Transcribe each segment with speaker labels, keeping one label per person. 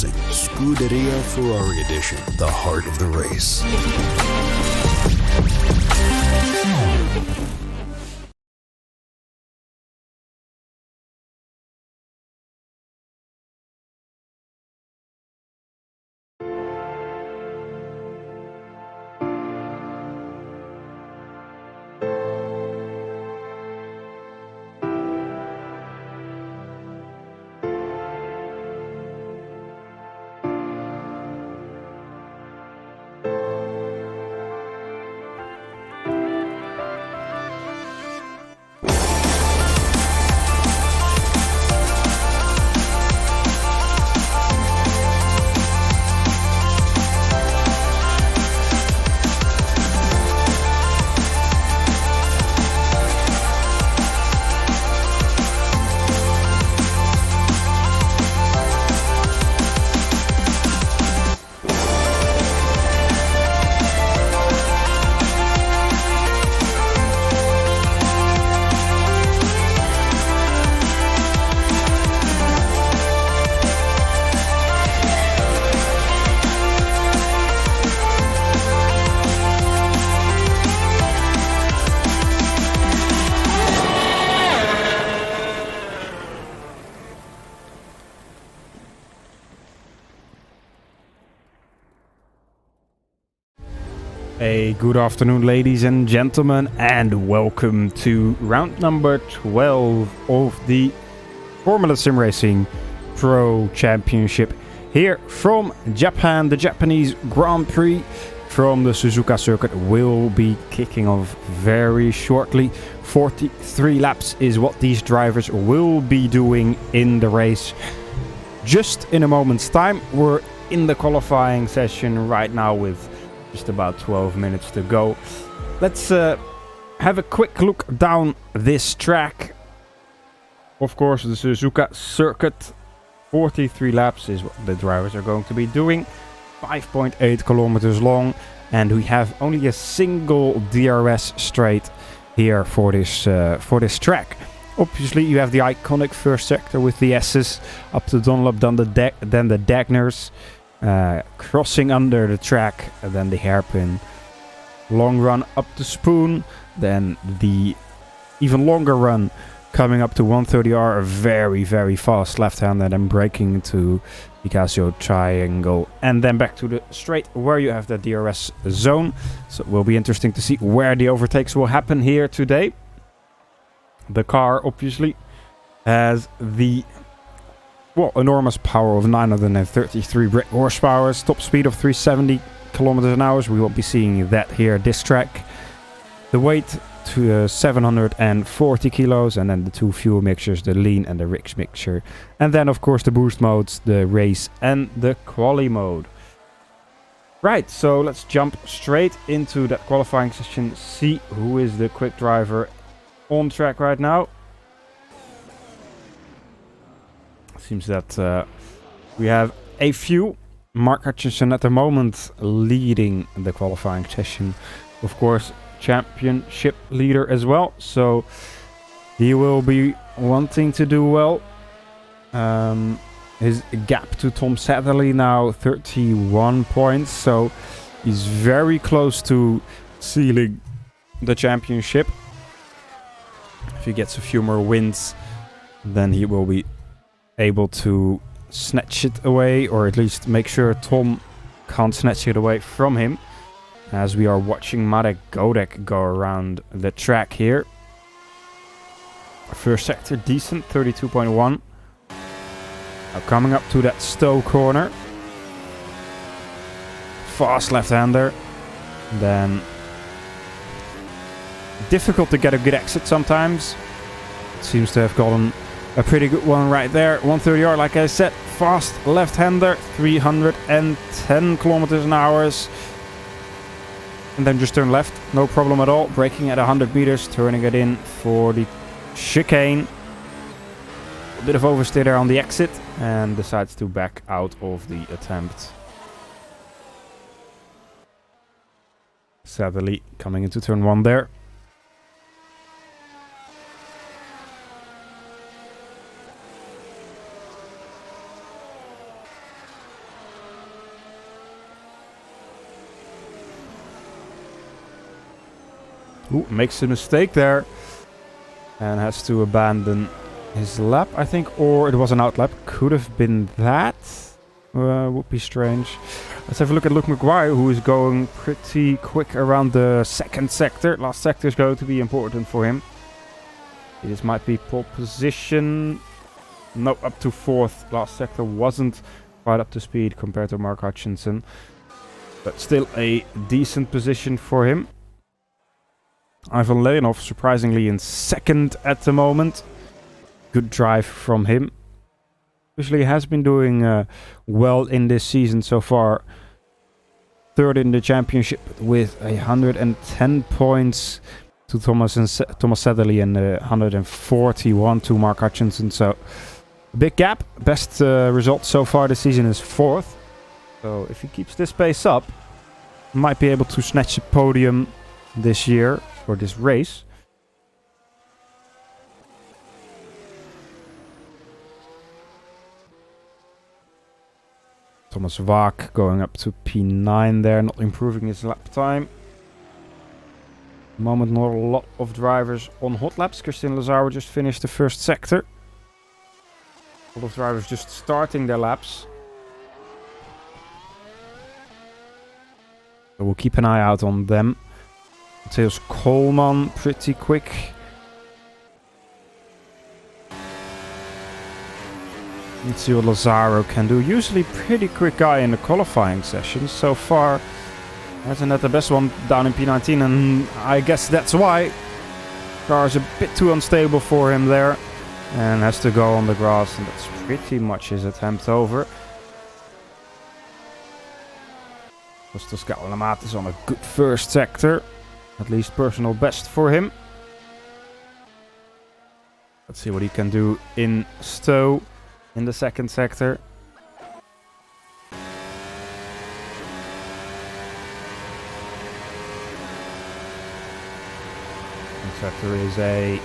Speaker 1: SimRacing, Scuderia Ferrari Edition, the heart of the race.
Speaker 2: A good afternoon, ladies and gentlemen, and welcome to round number 12 of the Formula SimRacing Pro Championship here from Japan. The Japanese Grand Prix from the Suzuka circuit will be kicking off very shortly. 43 laps is what these drivers will be doing in the race. Just in a moment's time, we're in the qualifying session right now with just about 12 minutes to go. Let's have a quick look down this track. Of course, the Suzuka circuit. 43 laps is what the drivers are going to be doing. 5.8 kilometers long. And we have only a single DRS straight here for this track. Obviously, you have the iconic first sector with the S's up to Dunlop, then the Dagners. Crossing under the track, and then the hairpin, long run up to Spoon, then the even longer run coming up to 130R, a very fast left-hander, then braking into the Casio triangle, and then back to the straight where you have the DRS zone. So it will be interesting to see where the overtakes will happen here today. The car obviously has the enormous power of 933 brake horsepower, top speed of 370 kilometers an hour. We will be seeing that here this track. The weight to 740 kilos, and then the two fuel mixtures, the lean and the rich mixture, and then of course the boost modes, the race and the quali mode. Right, so let's jump straight into that qualifying session, see who is the quick driver on track right now. Seems that we have a few. Mark Hutchinson at the moment leading the qualifying session. Of course, championship leader as well. So he will be wanting to do well. His gap to Tom Satterley now 31 points. So he's very close to sealing the championship. If he gets a few more wins, then he will be able to snatch it away, or at least make sure Tom can't snatch it away from him, as we are watching Marek Godek go around the track here. First sector decent, 32.1. Now coming up to that Stowe corner, fast left-hander, then difficult to get a good exit sometimes. Seems to have gotten a pretty good one right there. 130R, like I said, fast left-hander, 310 kilometers an hour. And then just turn left, no problem at all. Braking at 100 meters, turning it in for the chicane. A bit of oversteer there on the exit, and decides to back out of the attempt. Sadly, coming into turn 1 there. Ooh, makes a mistake there. And has to abandon his lap, I think. Or it was an out lap. Could have been that. Would be strange. Let's have a look at Luke McGuire, who is going pretty quick around the second sector. Last sector is going to be important for him. This might be pole position. No, up to 4th. Last sector wasn't quite up to speed compared to Mark Hutchinson. But still a decent position for him. Ivan Leonov surprisingly in 2nd at the moment. Good drive from him. Usually has been doing well in this season so far. 3rd in the championship with 110 points to Thomas Sedderly and 141 to Mark Hutchinson. So a big gap. Best result so far this season is 4th. So if he keeps this pace up, he might be able to snatch a podium this year or this race. Thomas Waak going up to P9 there, not improving his lap time. At the moment, not a lot of drivers on hot laps. Christian Lazaro just finished the first sector. A lot of drivers just starting their laps. So we'll keep an eye out on them. Mateusz Coleman, pretty quick. Let's see what Lazaro can do. Usually pretty quick guy in the qualifying sessions. So far, hasn't had the best one down in P19. And I guess that's why. Car is a bit too unstable for him there. And has to go on the grass. And that's pretty much his attempt over. Kostas Kaulamat is on a good first sector. At least personal best for him. Let's see what he can do in Stowe. In the second sector. Sector is a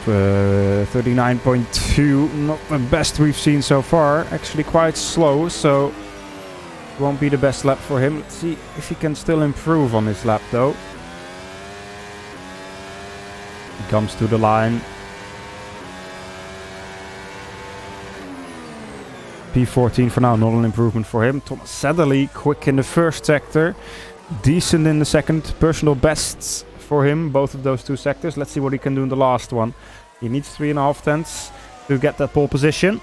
Speaker 2: 39.2. Not the best we've seen so far. Actually quite slow, so won't be the best lap for him. Let's see if he can still improve on his lap though. He comes to the line. P14 for now, not an improvement for him. Thomas Sedderly, quick in the first sector. Decent in the second. Personal bests for him, both of those two sectors. Let's see what he can do in the last one. He needs 3.5 tenths to get that pole position.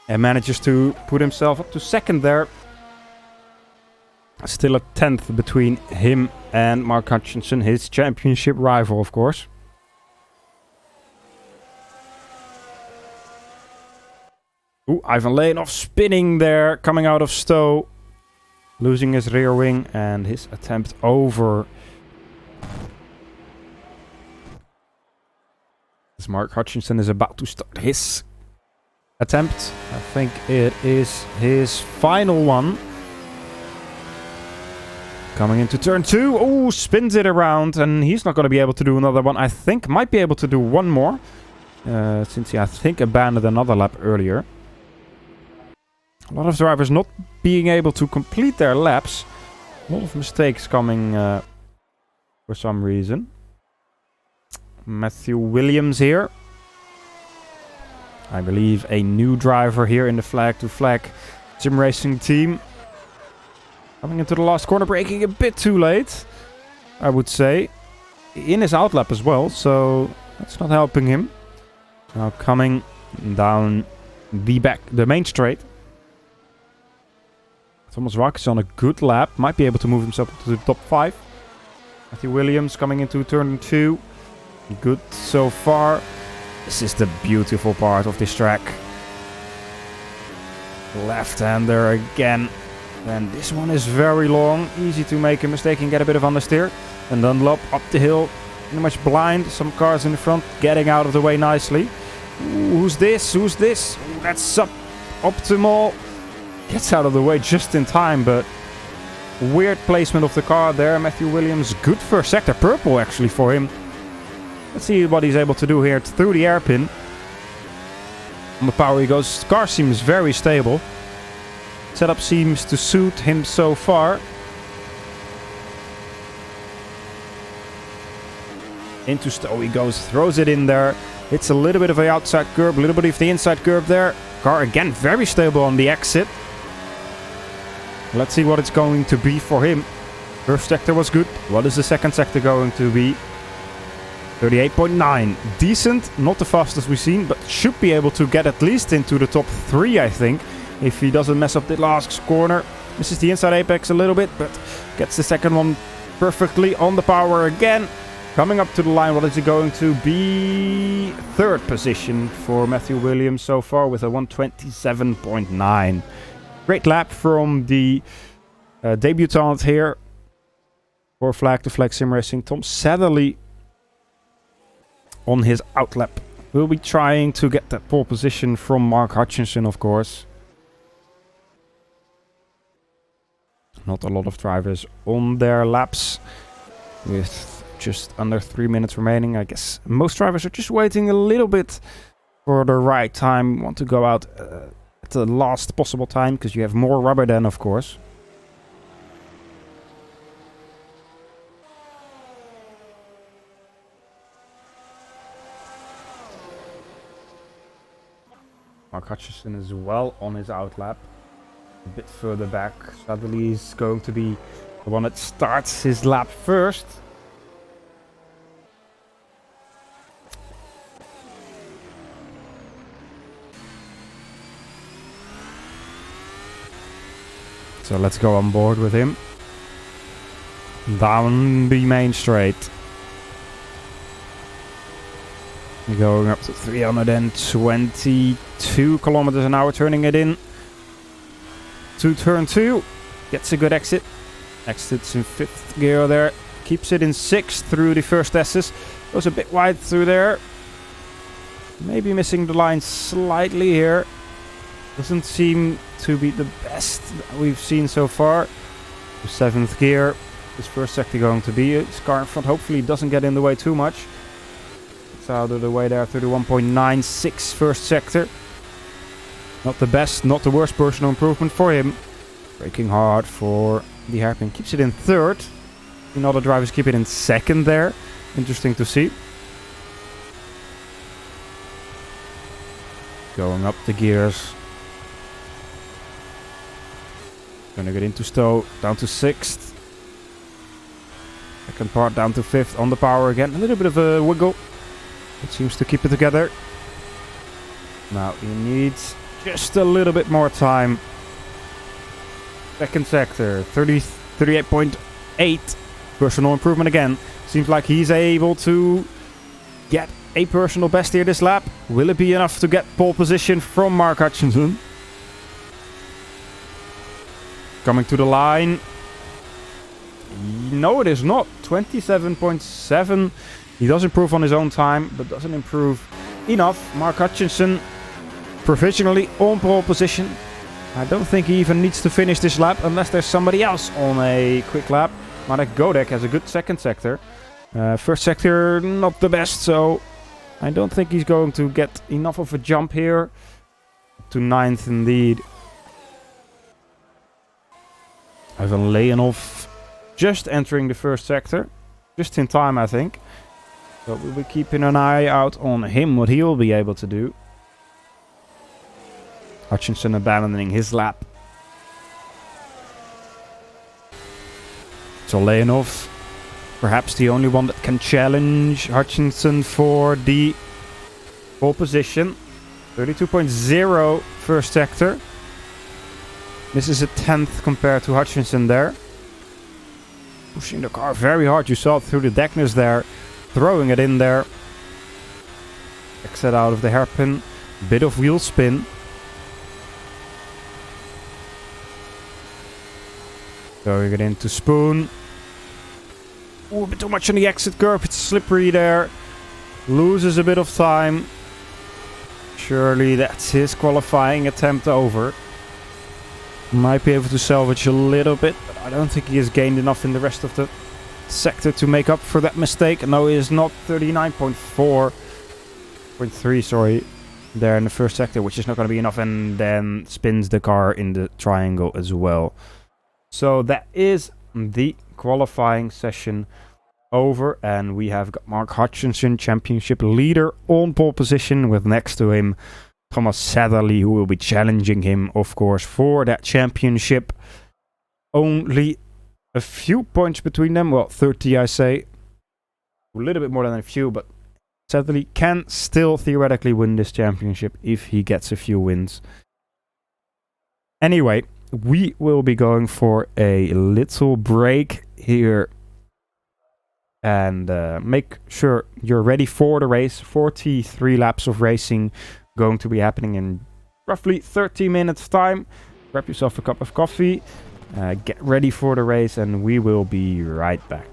Speaker 2: And manages to put himself up to 2nd there. Still a 10th between him and Mark Hutchinson, his championship rival, of course. Ooh, Ivan Leonov spinning there, coming out of Stowe. Losing his rear wing and his attempt over. As Mark Hutchinson is about to start his attempt. I think it is his final one. Coming into turn 2. Oh, spins it around and he's not going to be able to do another one. I think might be able to do one more. Since he, I think, abandoned another lap earlier. A lot of drivers not being able to complete their laps. A lot of mistakes coming for some reason. Matthew Williams here. I believe a new driver here in the flag-to-flag SimRacing team. Coming into the last corner, braking a bit too late, I would say. In his outlap as well, so that's not helping him. Now coming down the main straight. Thomas Waak is on a good lap. Might be able to move himself to the top 5. Matthew Williams coming into turn 2. Good so far. This is the beautiful part of this track. Left-hander again. And this one is very long. Easy to make a mistake and get a bit of understeer. And Dunlop up the hill. Pretty much blind. Some cars in the front getting out of the way nicely. Ooh, who's this? Who's this? Ooh, that's suboptimal. Gets out of the way just in time, but weird placement of the car there. Matthew Williams, good first sector. Purple actually for him. Let's see what he's able to do here through the airpin. On the power he goes. Car seems very stable. Setup seems to suit him so far. Into Stowe he goes, throws it in there. It's a little bit of the outside curb, a little bit of the inside curb there. Car again very stable on the exit. Let's see what it's going to be for him. First sector was good. What is the second sector going to be? 38.9. Decent. Not the fastest we've seen, but should be able to get at least into the top 3, I think. If he doesn't mess up the last corner. Misses the inside apex a little bit, but gets the second one perfectly on the power again. Coming up to the line, what is it going to be? Third position for Matthew Williams so far with a 127.9. Great lap from the debutant here for Flag to Flag SimRacing. Tom Satterley on his outlap will be trying to get that pole position from Mark Hutchinson, of course. Not a lot of drivers on their laps with just under 3 minutes remaining. I guess most drivers are just waiting a little bit for the right time. Want to go out at the last possible time because you have more rubber then, of course. Mark Hutchinson is well on his outlap. A bit further back. Sadly is going to be the one that starts his lap first. So let's go on board with him. Down the main straight. We're going up to 322 kilometers an hour, turning it in to turn 2. Gets a good exit. Exits in 5th gear there. Keeps it in 6th through the first S's. Goes a bit wide through there. Maybe missing the line slightly here. Doesn't seem to be the best that we've seen so far. 7th gear. This first sector going to be. His car in front hopefully doesn't get in the way too much. It's out of the way there through the 1.96 first sector. Not the best, not the worst personal improvement for him. Braking hard for the hairpin. Keeps it in 3rd. And other drivers keep it in 2nd there. Interesting to see. Going up the gears. Gonna get into Stowe, down to 6th. Second part down to 5th on the power again. A little bit of a wiggle. It seems to keep it together. Now he needs just a little bit more time. Second sector, 38.8. Personal improvement again. Seems like he's able to get a personal best here this lap. Will it be enough to get pole position from Mark Hutchinson? Coming to the line. No, it is not. 27.7. He does improve on his own time, but doesn't improve enough. Mark Hutchinson provisionally on pole position. I don't think he even needs to finish this lap unless there's somebody else on a quick lap. Marek Godek has a good second sector. First sector not the best, so I don't think he's going to get enough of a jump here. To 9th indeed. Ivan Leonov just entering the first sector. Just in time, I think. So we'll be keeping an eye out on him, what he will be able to do. Hutchinson abandoning his lap. So Leonov, perhaps the only one that can challenge Hutchinson for the pole position. 32.0 first sector. This is a 10th compared to Hutchinson there. Pushing the car very hard. You saw it through the deckness there. Throwing it in there. Exit out of the hairpin. Bit of wheel spin. Throwing it into Spoon. Ooh, a bit too much on the exit curve. It's slippery there. Loses a bit of time. Surely that's his qualifying attempt over. Might be able to salvage a little bit, but I don't think he has gained enough in the rest of the sector to make up for that mistake. No, he is not. 39.4.3, sorry. there in the first sector, which is not going to be enough, and then spins the car in the triangle as well. So that is the qualifying session over, and we have got Mark Hutchinson, championship leader, on pole position, with next to him Thomas Satherley, who will be challenging him, of course, for that championship. Only a few points between them, well, 30 I say, a little bit more than a few, but Satherley can still theoretically win this championship if he gets a few wins. Anyway, we will be going for a little break here, and make sure you're ready for the race. 43 laps of racing going to be happening in roughly 30 minutes time. Grab yourself a cup of coffee, get ready for the race, and we will be right back.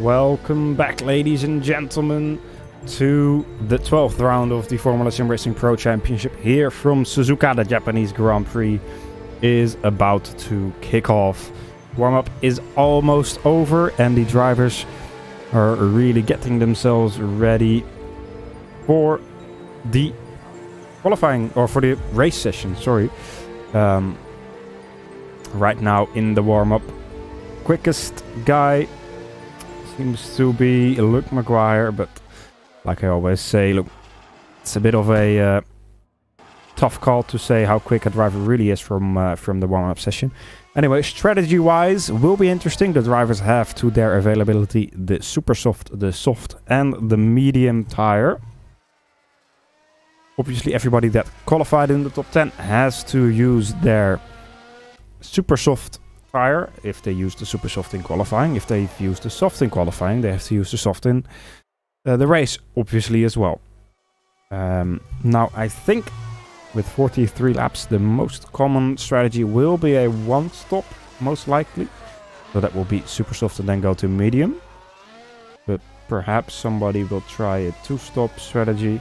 Speaker 2: Welcome back, ladies and gentlemen, to the 12th round of the Formula SimRacing Pro Championship here from Suzuka. The Japanese Grand Prix is about to kick off. Warm-up is almost over and the drivers are really getting themselves ready for the qualifying, or for the race session, sorry. Right now in the warm-up, quickest guy seems to be Luke Maguire, but like I always say, look, it's a bit of a tough call to say how quick a driver really is from the warm-up session. Anyway, strategy-wise, will be interesting. The drivers have to their availability the super soft, the soft, and the medium tire. Obviously, everybody that qualified in the top 10 has to use their super soft tire if they use the super soft in qualifying. If they've used the soft in qualifying, they have to use the soft in the race, obviously, as well. Now, I think with 43 laps, the most common strategy will be a one-stop, most likely. So that will be super soft and then go to medium. But perhaps somebody will try a two-stop strategy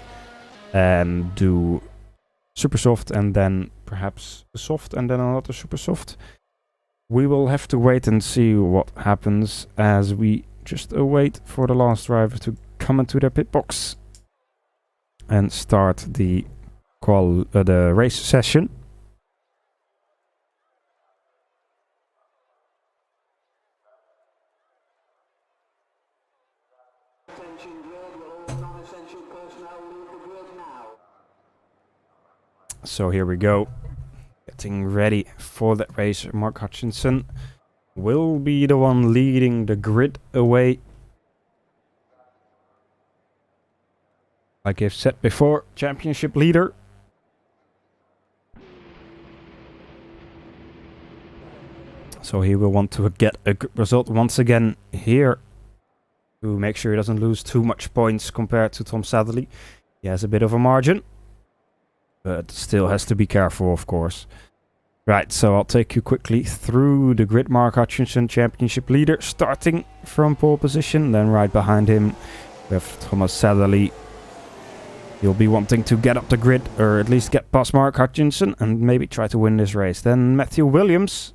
Speaker 2: and do super soft and then perhaps a soft and then another super soft. We will have to wait and see what happens as we just await for the last driver to come into their pit box and start the race session. So here we go, getting ready for that race. Mark Hutchinson will be the one leading the grid away. Like I've said before, championship leader. So he will want to get a good result once again here to make sure he doesn't lose too much points compared to Tom Sadlerly. He has a bit of a margin, but still has to be careful, of course. Right, so I'll take you quickly through the grid. Mark Hutchinson, championship leader, starting from pole position. Then right behind him, we have Thomas Sadlerly. He'll be wanting to get up the grid, or at least get past Mark Hutchinson, and maybe try to win this race. Then Matthew Williams,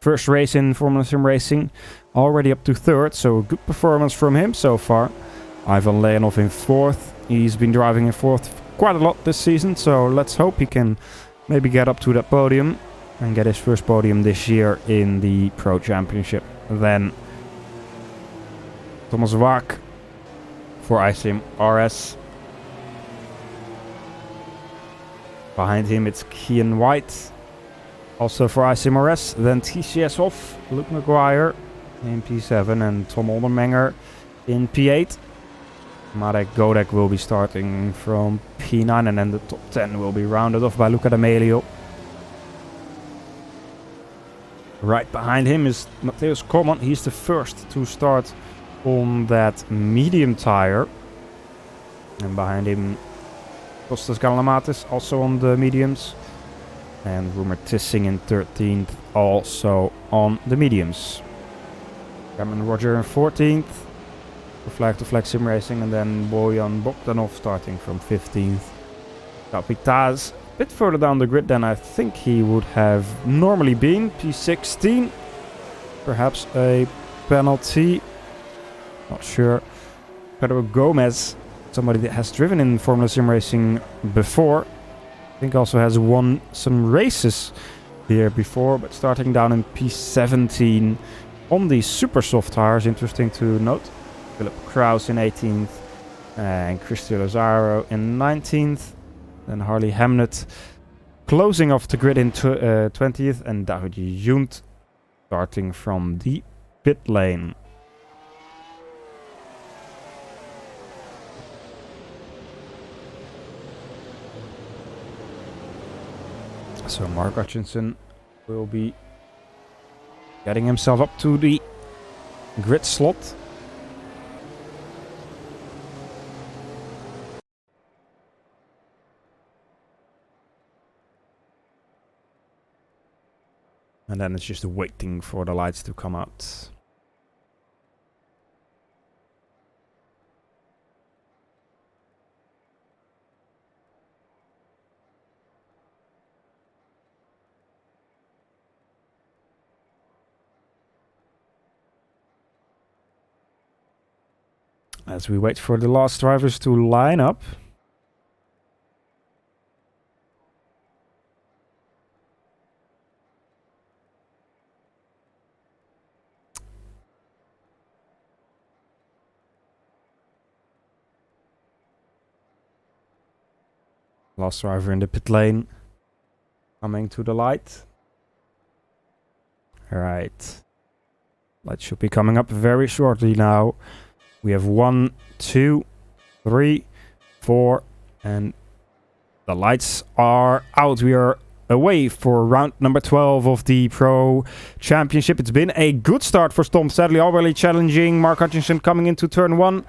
Speaker 2: first race in Formula SimRacing, already up to third, so a good performance from him so far. Ivan Leonov in fourth. He's been driving in fourth quite a lot this season, so let's hope he can maybe get up to that podium and get his first podium this year in the Pro Championship. Then Thomas Waak for iSim RS. Behind him it's Kian White, also for iSim RS. Then TCS off, Luke Maguire in P7 and Tom Oldermenger in P8. Marek Godek will be starting from P9, and then the top 10 will be rounded off by Luca D'Amelio. Right behind him is Mateusz Koman. He's the first to start on that medium tire. And behind him, Kostas Galamatis, also on the mediums. And Rumer Tissing in 13th, also on the mediums. Cameron Roger in 14th. Flag to Flag SimRacing, and then Bojan Bogdanov starting from 15th. Kapitaz a bit further down the grid than I think he would have normally been. P16. Perhaps a penalty. Not sure. Pedro Gomez, somebody that has driven in Formula SimRacing before. I think also has won some races here before, but starting down in P17 on the super soft tires. Interesting to note. Philip Kraus in 18th and Cristian Lazaro in 19th. Then Harley Hamnet closing off the grid in 20th, and David Junt starting from the pit lane. So Mark Hutchinson will be getting himself up to the grid slot. And then it's just waiting for the lights to come out. As we wait for the last drivers to line up. Last driver in the pit lane. Coming to the light. Alright. Light should be coming up very shortly now. We have 1, 2, 3, 4, and the lights are out. We are away for round number 12 of the Pro Championship. It's been a good start for Tom Sadley, already challenging Mark Hutchinson coming into turn 1.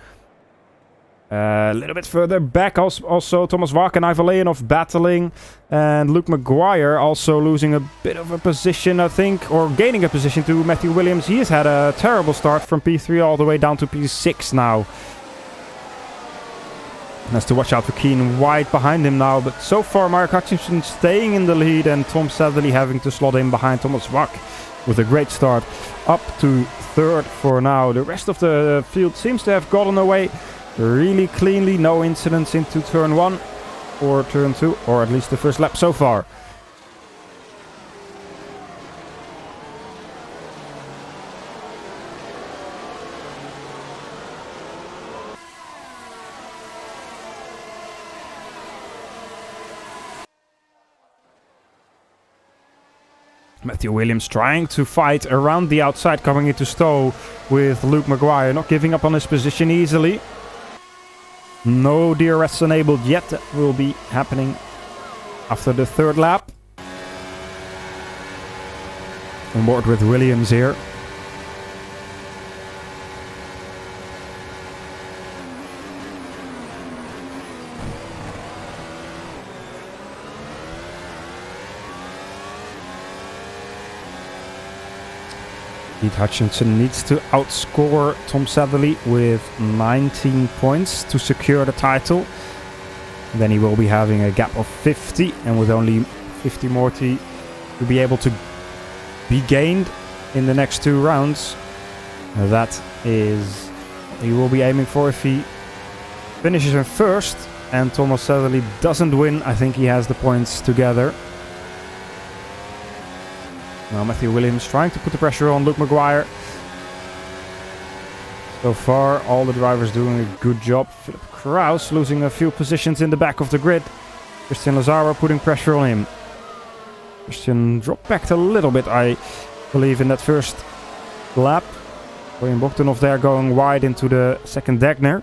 Speaker 2: A little bit further back, also Thomas Wach and Ivan Leonov battling. And Luke Maguire also losing a bit of a position, I think, or gaining a position to Matthew Williams. He has had a terrible start from P3 all the way down to P6 now. And has to watch out for Keen White behind him now. But so far, Mark Hutchinson staying in the lead and Tom Sadley having to slot in behind Thomas Wach with a great start up to third for now. The rest of the field seems to have gotten away really cleanly. No incidents into turn 1 or turn 2, or at least the first lap so far. Matthew Williams trying to fight around the outside, coming into Stowe with Luke Maguire, not giving up on his position easily. No DRS enabled yet. That will be happening after the third lap. On board with Williams here. Pete Hutchinson needs to outscore Tom Sadley with 19 points to secure the title. And then he will be having a gap of 50, and with only 50 more to be able to be gained in the next 2 rounds. That is what he will be aiming for if he finishes in first and Thomas Sadley doesn't win. I think he has the points together. Now Matthew Williams trying to put the pressure on Luke Maguire. So far, all the drivers doing a good job. Philip Kraus losing a few positions in the back of the grid. Christian Lazaro putting pressure on him. Christian dropped back a little bit, I believe, in that first lap. William Bogdanov there going wide into the second Dagner.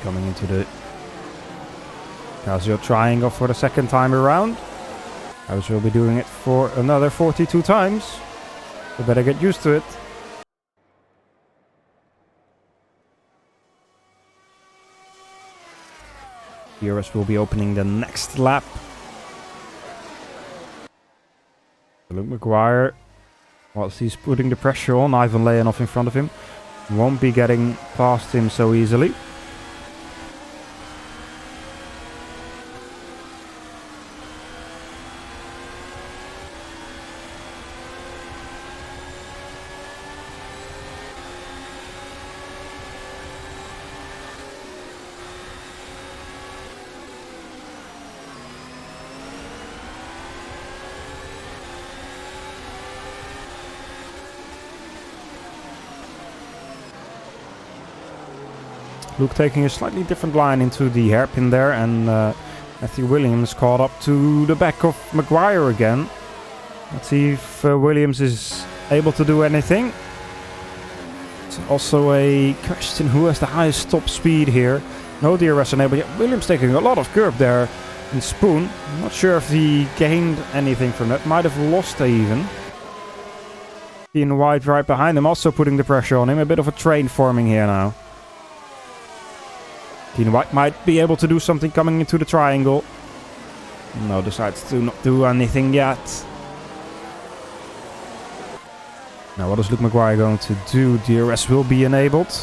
Speaker 2: Coming into the Casio triangle for the second time around. Casio will be doing it for another 42 times. So better get used to it. DRS will be opening the next lap. Luke Maguire, whilst he's putting the pressure on Ivan Leonov in front of him, won't be getting past him so easily. Luke taking a slightly different line into the hairpin there, and Matthew Williams caught up to the back of Maguire again. Let's see if Williams is able to do anything. It's also a question who has the highest top speed here. No DRS enabled yet. Williams taking a lot of curb there in Spoon. I'm not sure if he gained anything from that. Might have lost even. in white right behind him, also putting the pressure on him. A bit of a train forming here now. Keen White might be able to do something coming into the triangle. No, decides to not do anything yet. Now, what is Luke Maguire going to do? DRS will be enabled.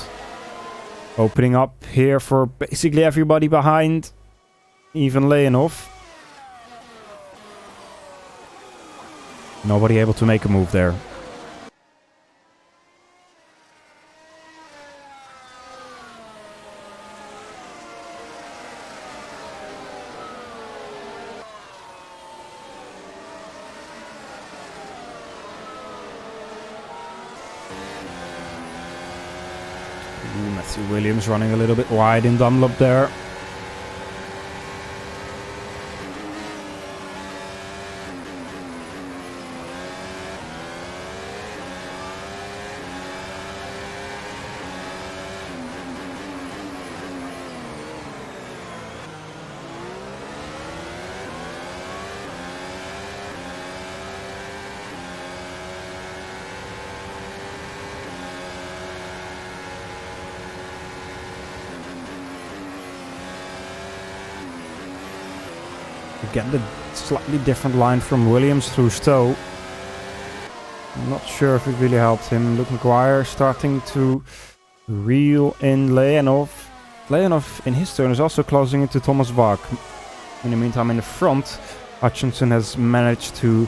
Speaker 2: Opening up here for basically everybody behind. Even Leonov. Nobody able to make a move there. Matthew Williams running a little bit wide in Dunlop there. Again, the slightly different line from Williams through Stowe. I'm not sure if it really helped him. Luke Maguire starting to reel in Leonov. Leonov, in his turn, is also closing into Thomas Bach. In the meantime, in the front, Hutchinson has managed to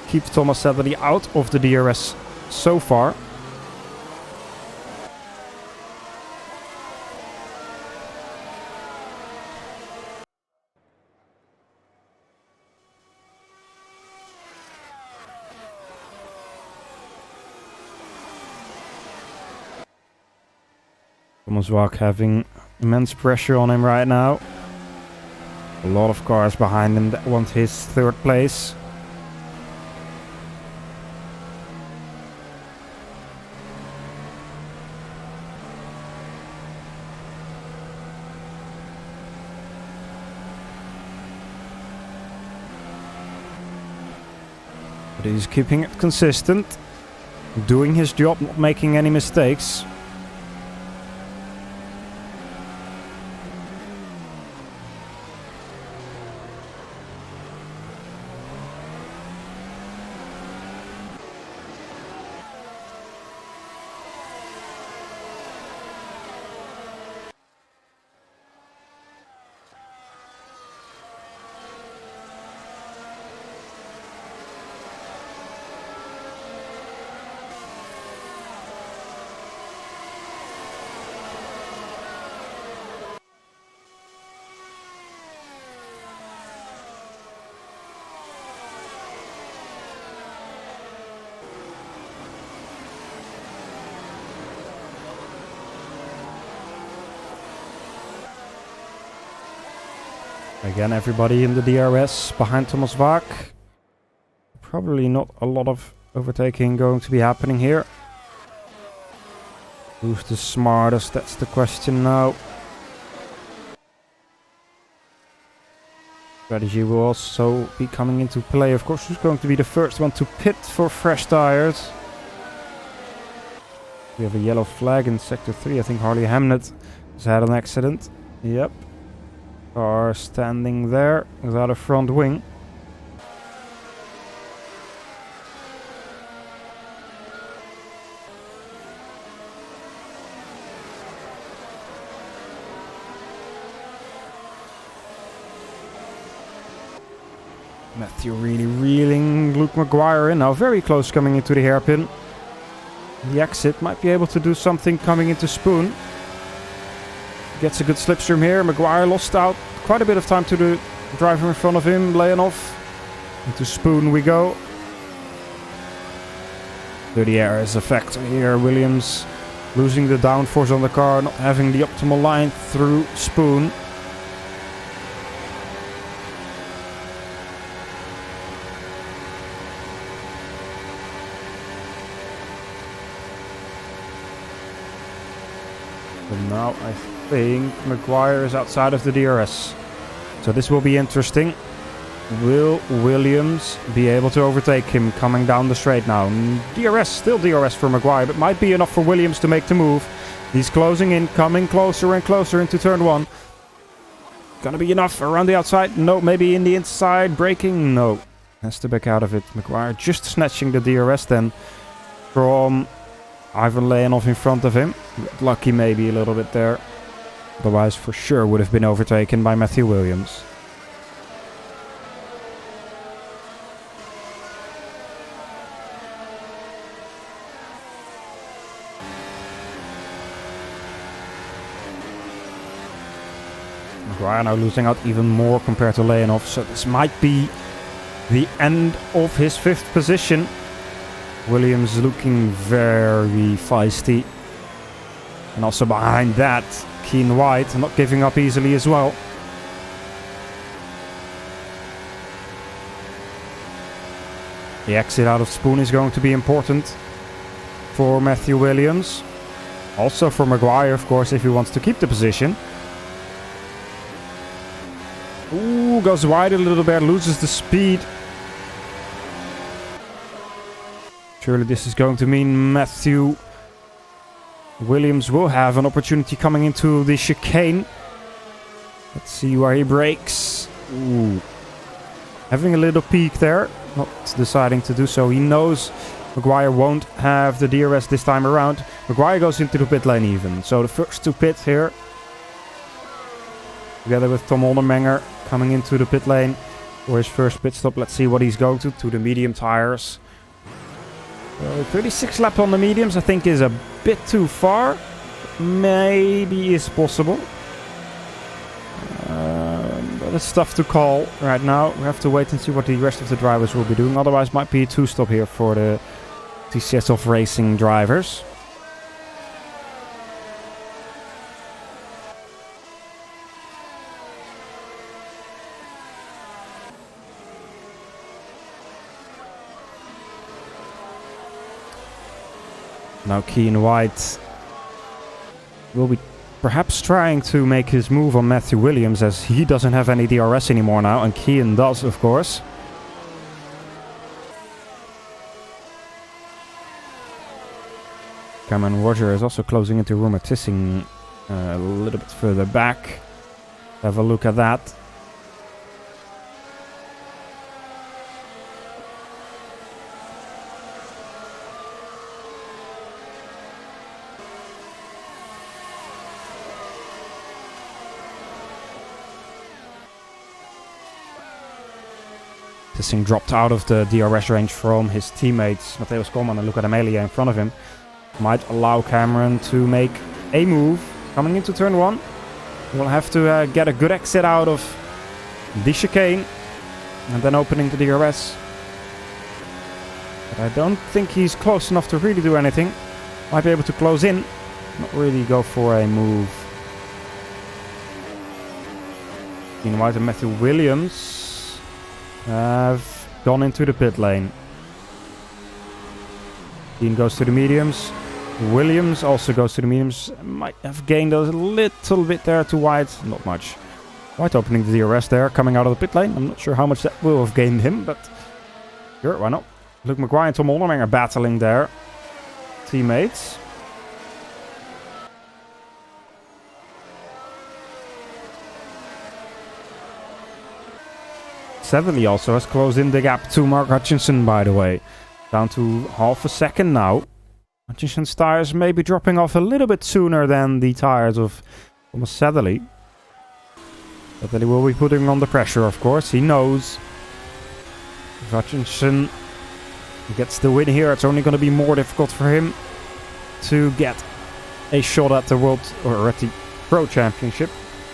Speaker 2: keep Thomas Sedley out of the DRS so far. Thomas Bach having immense pressure on him right now. A lot of cars behind him that want his third place. But he's keeping it consistent, doing his job, not making any mistakes. Again, everybody in the DRS behind Thomas Bach. Probably not a lot of overtaking going to be happening here. Who's the smartest? That's the question now. Strategy will also be coming into play. Of course, who's going to be the first one to pit for fresh tires? We have a yellow flag in Sector 3. I think Harley Hamnet has had an accident. Yep. Car standing there without a front wing. Matthew really reeling Luke Maguire in now. Very close coming into the hairpin. The exit might be able to do something coming into Spoon. Gets a good slipstream here. Maguire lost out quite a bit of time to the driver in front of him, Leonov. Into Spoon we go. Dirty air is a factor here. Williams losing the downforce on the car, not having the optimal line through Spoon. And now I think Maguire is outside of the DRS. So this will be interesting. Will Williams be able to overtake him coming down the straight now? DRS, still DRS for Maguire, but might be enough for Williams to make the move. He's closing in, coming closer and closer into turn 1. Gonna be enough around the outside? No, maybe in the inside, braking? No. Has to back out of it. Maguire just snatching the DRS then from Ivan Leonov in front of him. Lucky maybe a little bit there. Otherwise for sure would have been overtaken by Matthew Williams. Maguire now losing out even more compared to Leonov, so this might be the end of his 5th position. Williams looking very feisty. And also behind that, Keen White not giving up easily as well. The exit out of Spoon is going to be important for Matthew Williams. Also for Maguire, of course, if he wants to keep the position. Ooh, goes wide a little bit, loses the speed. Surely this is going to mean Matthew Williams will have an opportunity coming into the chicane. Let's see where he brakes. Ooh. Having a little peek there, not deciding to do so. He knows Maguire won't have the DRS this time around. Maguire goes into the pit lane even. So the first to pit here. Together with Tom Oldermenger coming into the pit lane for his first pit stop. Let's see what he's going to the medium tires. 36 lap on the mediums I think is a bit too far. Maybe is possible. But it's tough to call right now. We have to wait and see what the rest of the drivers will be doing. Otherwise might be a 2-stop here for the TCS of Racing drivers. Now Keen White will be perhaps trying to make his move on Matthew Williams, as he doesn't have any DRS anymore now, and Keen does, of course. Cameron Roger is also closing into Rumer Tissing a little bit further back. Have a look at that. Tissing dropped out of the DRS range from his teammates, Matthäus Koolman and Luca D'Amelia in front of him. Might allow Cameron to make a move coming into turn 1. We'll have to get a good exit out of the chicane and then opening the DRS. But I don't think he's close enough to really do anything. Might be able to close in, not really go for a move. Keen White and Matthew Williams have gone into the pit lane. Dean goes to the mediums. Williams also goes to the mediums. Might have gained a little bit there to White. Not much. White opening the DRS there, coming out of the pit lane. I'm not sure how much that will have gained him, but sure, why not? Luke Maguire and Tom Oldermenger battling there. Teammates. Sadly also has closed in the gap to Mark Hutchinson, by the way. Down to half a second now. Hutchinson's tires may be dropping off a little bit sooner than the tires of Thomas Sadly. But then he will be putting on the pressure, of course. He knows if Hutchinson gets the win here, it's only going to be more difficult for him to get a shot at the World or at the Pro Championship.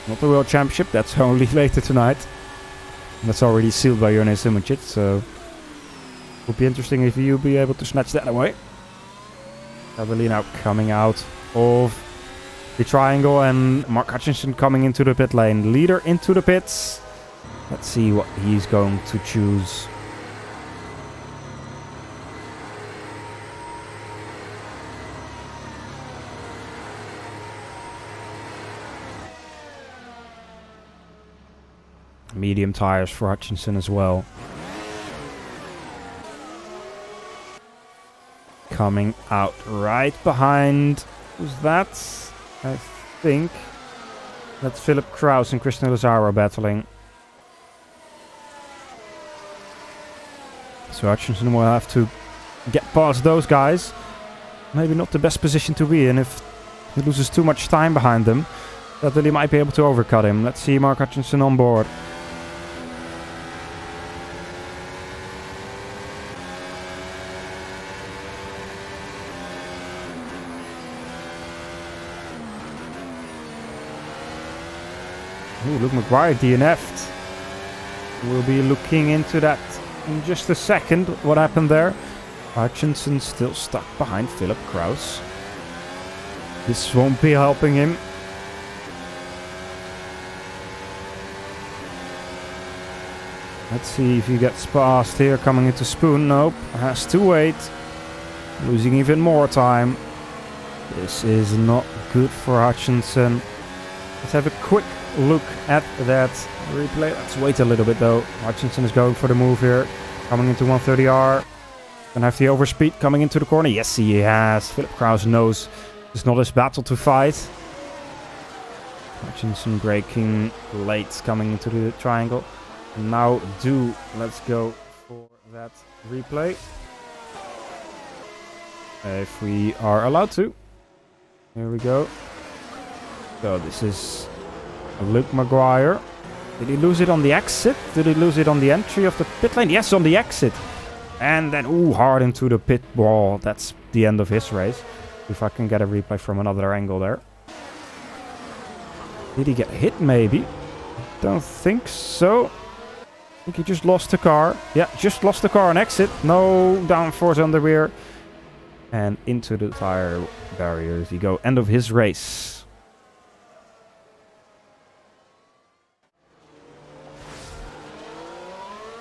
Speaker 2: Not the World Championship, that's only later tonight. That's already sealed by Jonas Simoncic, so it will be interesting if you'll be able to snatch that away. Sadly now coming out of the triangle and Mark Hutchinson coming into the pit lane. Leader into the pits. Let's see what he's going to choose. Medium tires for Hutchinson as well. Coming out right behind. Who's that? I think that's Philip Kraus and Christian Lazaro battling. So Hutchinson will have to get past those guys. Maybe not the best position to be in if he loses too much time behind them. That really might be able to overcut him. Let's see Mark Hutchinson on board. Ooh, Luke McGuire DNF'd. We'll be looking into that in just a second. What happened there? Hutchinson still stuck behind Philip Kraus. This won't be helping him. Let's see if he gets past here, coming into Spoon. Nope, has to wait. Losing even more time. This is not good for Hutchinson. Let's have a quick look at that replay. Let's wait a little bit though. Hutchinson is going for the move here. Coming into 130R. Gonna have the overspeed coming into the corner. Yes, he has. Philip Kraus knows it's not his battle to fight. Hutchinson braking late, coming into the triangle. Now let's go for that replay. If we are allowed to. Here we go. So this is Luke McGuire. Did he lose it on the exit? Did he lose it on the entry of the pit lane? Yes, on the exit. And then, hard into the pit wall. That's the end of his race. If I can get a replay from another angle there. Did he get hit maybe? Don't think so. I think he just lost the car. Yeah, just lost the car on exit. No downforce on the rear. And into the tire barriers he go. End of his race.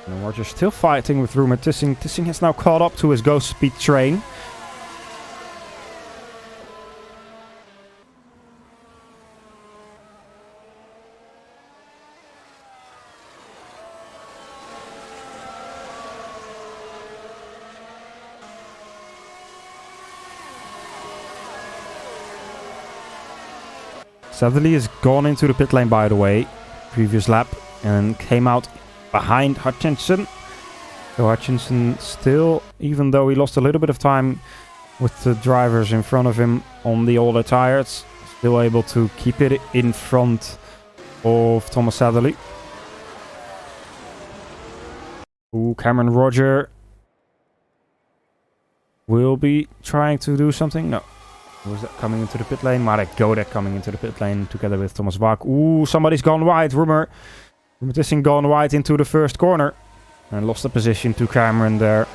Speaker 2: And Roger's still fighting with Rumer Tissing. Tissing has now caught up to his Ghost Speed train. Sadly has gone into the pit lane, by the way, previous lap, and came out behind Hutchinson. So Hutchinson still, even though he lost a little bit of time with the drivers in front of him on the older tires, still able to keep it in front of Thomas Sadlerly. Ooh, Cameron Roger will be trying to do something. No. Who's that coming into the pit lane? Marek Godek coming into the pit lane together with Thomas Wack. Ooh, somebody's gone wide. Rumer Tissing gone wide into the first corner. And lost the position to Cameron there.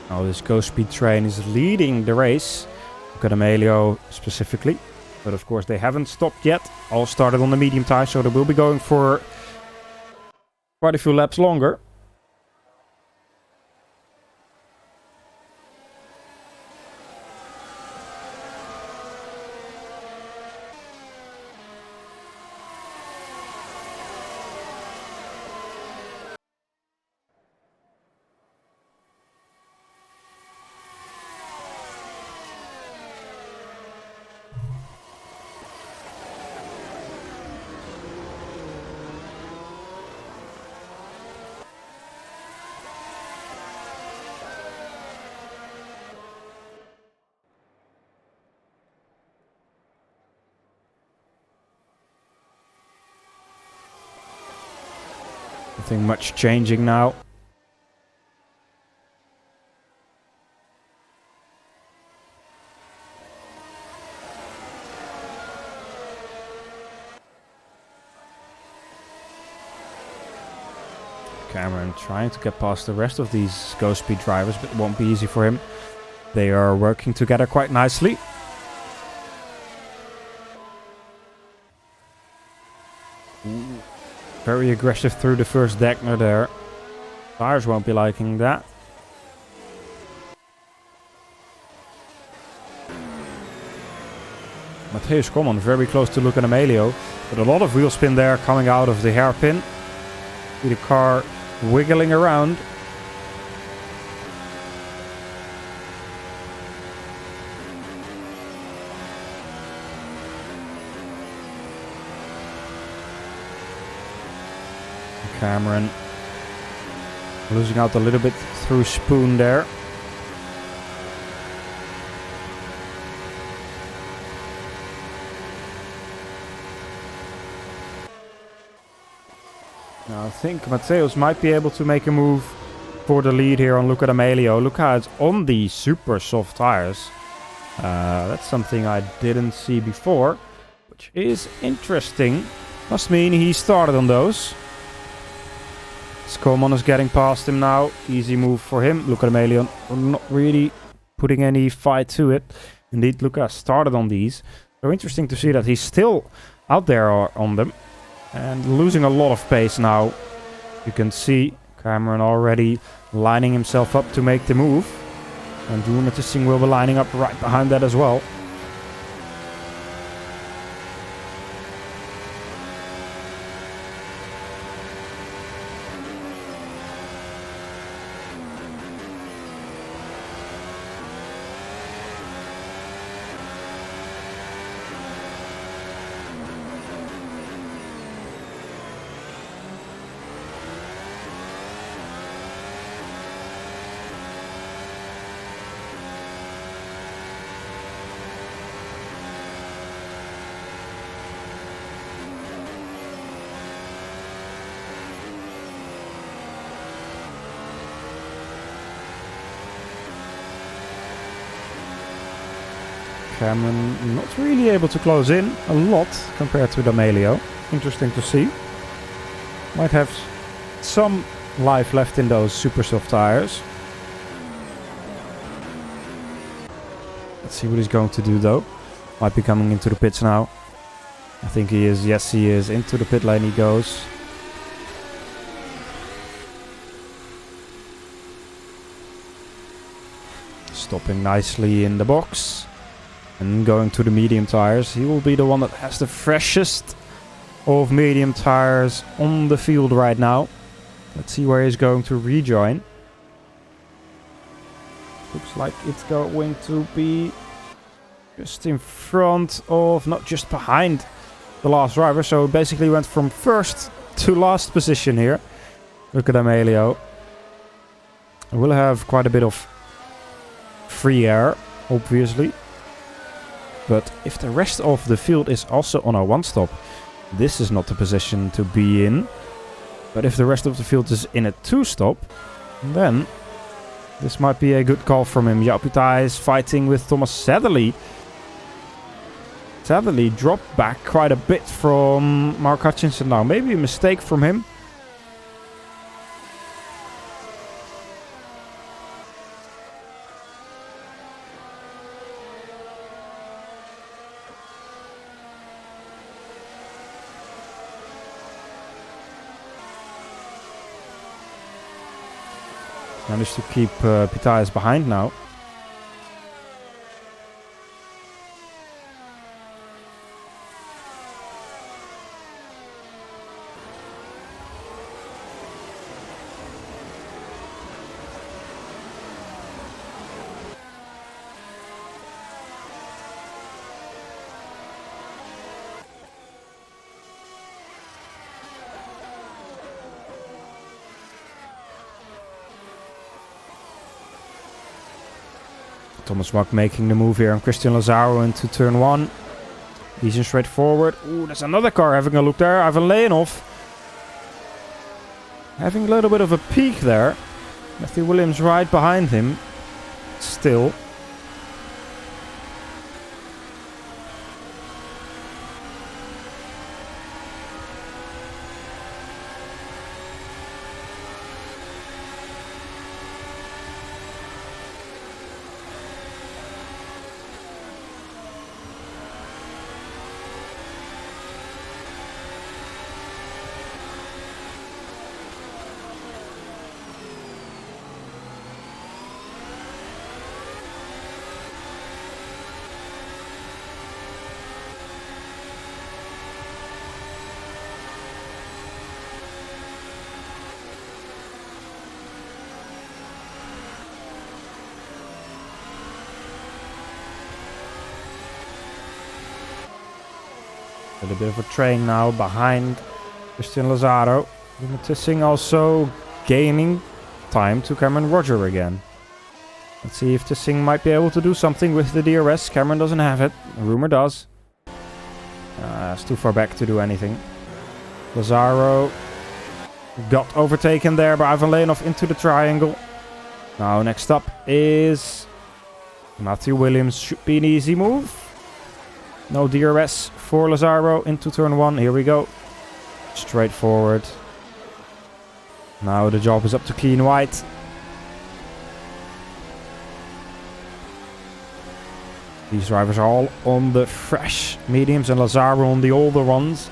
Speaker 2: Now this Ghost Speed train is leading the race. Look at Amelio specifically. But of course they haven't stopped yet. All started on the medium tire, so they will be going for quite a few laps longer. Nothing much changing now. Cameron trying to get past the rest of these Ghost Speed drivers, but it won't be easy for him. They are working together quite nicely. Ooh. Very aggressive through the first Degner there. Tires won't be liking that. Matthäus Common very close to Luca D'Amelio, but a lot of wheel spin there coming out of the hairpin. See the car wiggling around. Cameron losing out a little bit through Spoon there. Now I think Matthäus might be able to make a move for the lead here on Luca D'Amelio. Luca is on the super soft tires. That's something I didn't see before, which is interesting. Must mean he started on those. Skolman is getting past him now. Easy move for him. Luca D'Amelio not really putting any fight to it. Indeed, Luca started on these. So interesting to see that he's still out there on them. And losing a lot of pace now. You can see Cameron already lining himself up to make the move. And Doornat Singh will be lining up right behind that as well. Cameron not really able to close in a lot compared to D'Amelio. Interesting to see. Might have some life left in those super soft tires. Let's see what he's going to do though. Might be coming into the pits now. I think he is. Yes, he is. Into the pit lane he goes. Stopping nicely in the box. And going to the medium tires. He will be the one that has the freshest of medium tires on the field right now. Let's see where he's going to rejoin. Looks like it's going to be just in front of, not just behind the last driver. So basically went from first to last position here. Look at D'Amelio. We'll have quite a bit of free air, obviously. But if the rest of the field is also on a one-stop, this is not the position to be in. But if the rest of the field is in a two-stop, then this might be a good call from him. Japita is fighting with Thomas Sadlerly. Sadlerly dropped back quite a bit from Mark Hutchinson now. Maybe a mistake from him. Managed to keep Pitaias behind now. Thomas Wack making the move here on Christian Lazaro into turn 1. Easy and straightforward. Ooh, there's another car having a look there. Ivan Leonov having a little bit of a peek there. Matthew Williams right behind him. Still. With a bit of a train now behind Christian Lazaro. Tissing also gaining time to Cameron Roger again. Let's see if Tissing might be able to do something with the DRS. Cameron doesn't have it. Rumor does. It's too far back to do anything. Lazaro got overtaken there by Ivan Leonov into the triangle. Now next up is Matthew Williams. Should be an easy move. No DRS for Lazaro into turn 1. Here we go. Straightforward. Now the job is up to Clean White. These drivers are all on the fresh mediums and Lazaro on the older ones.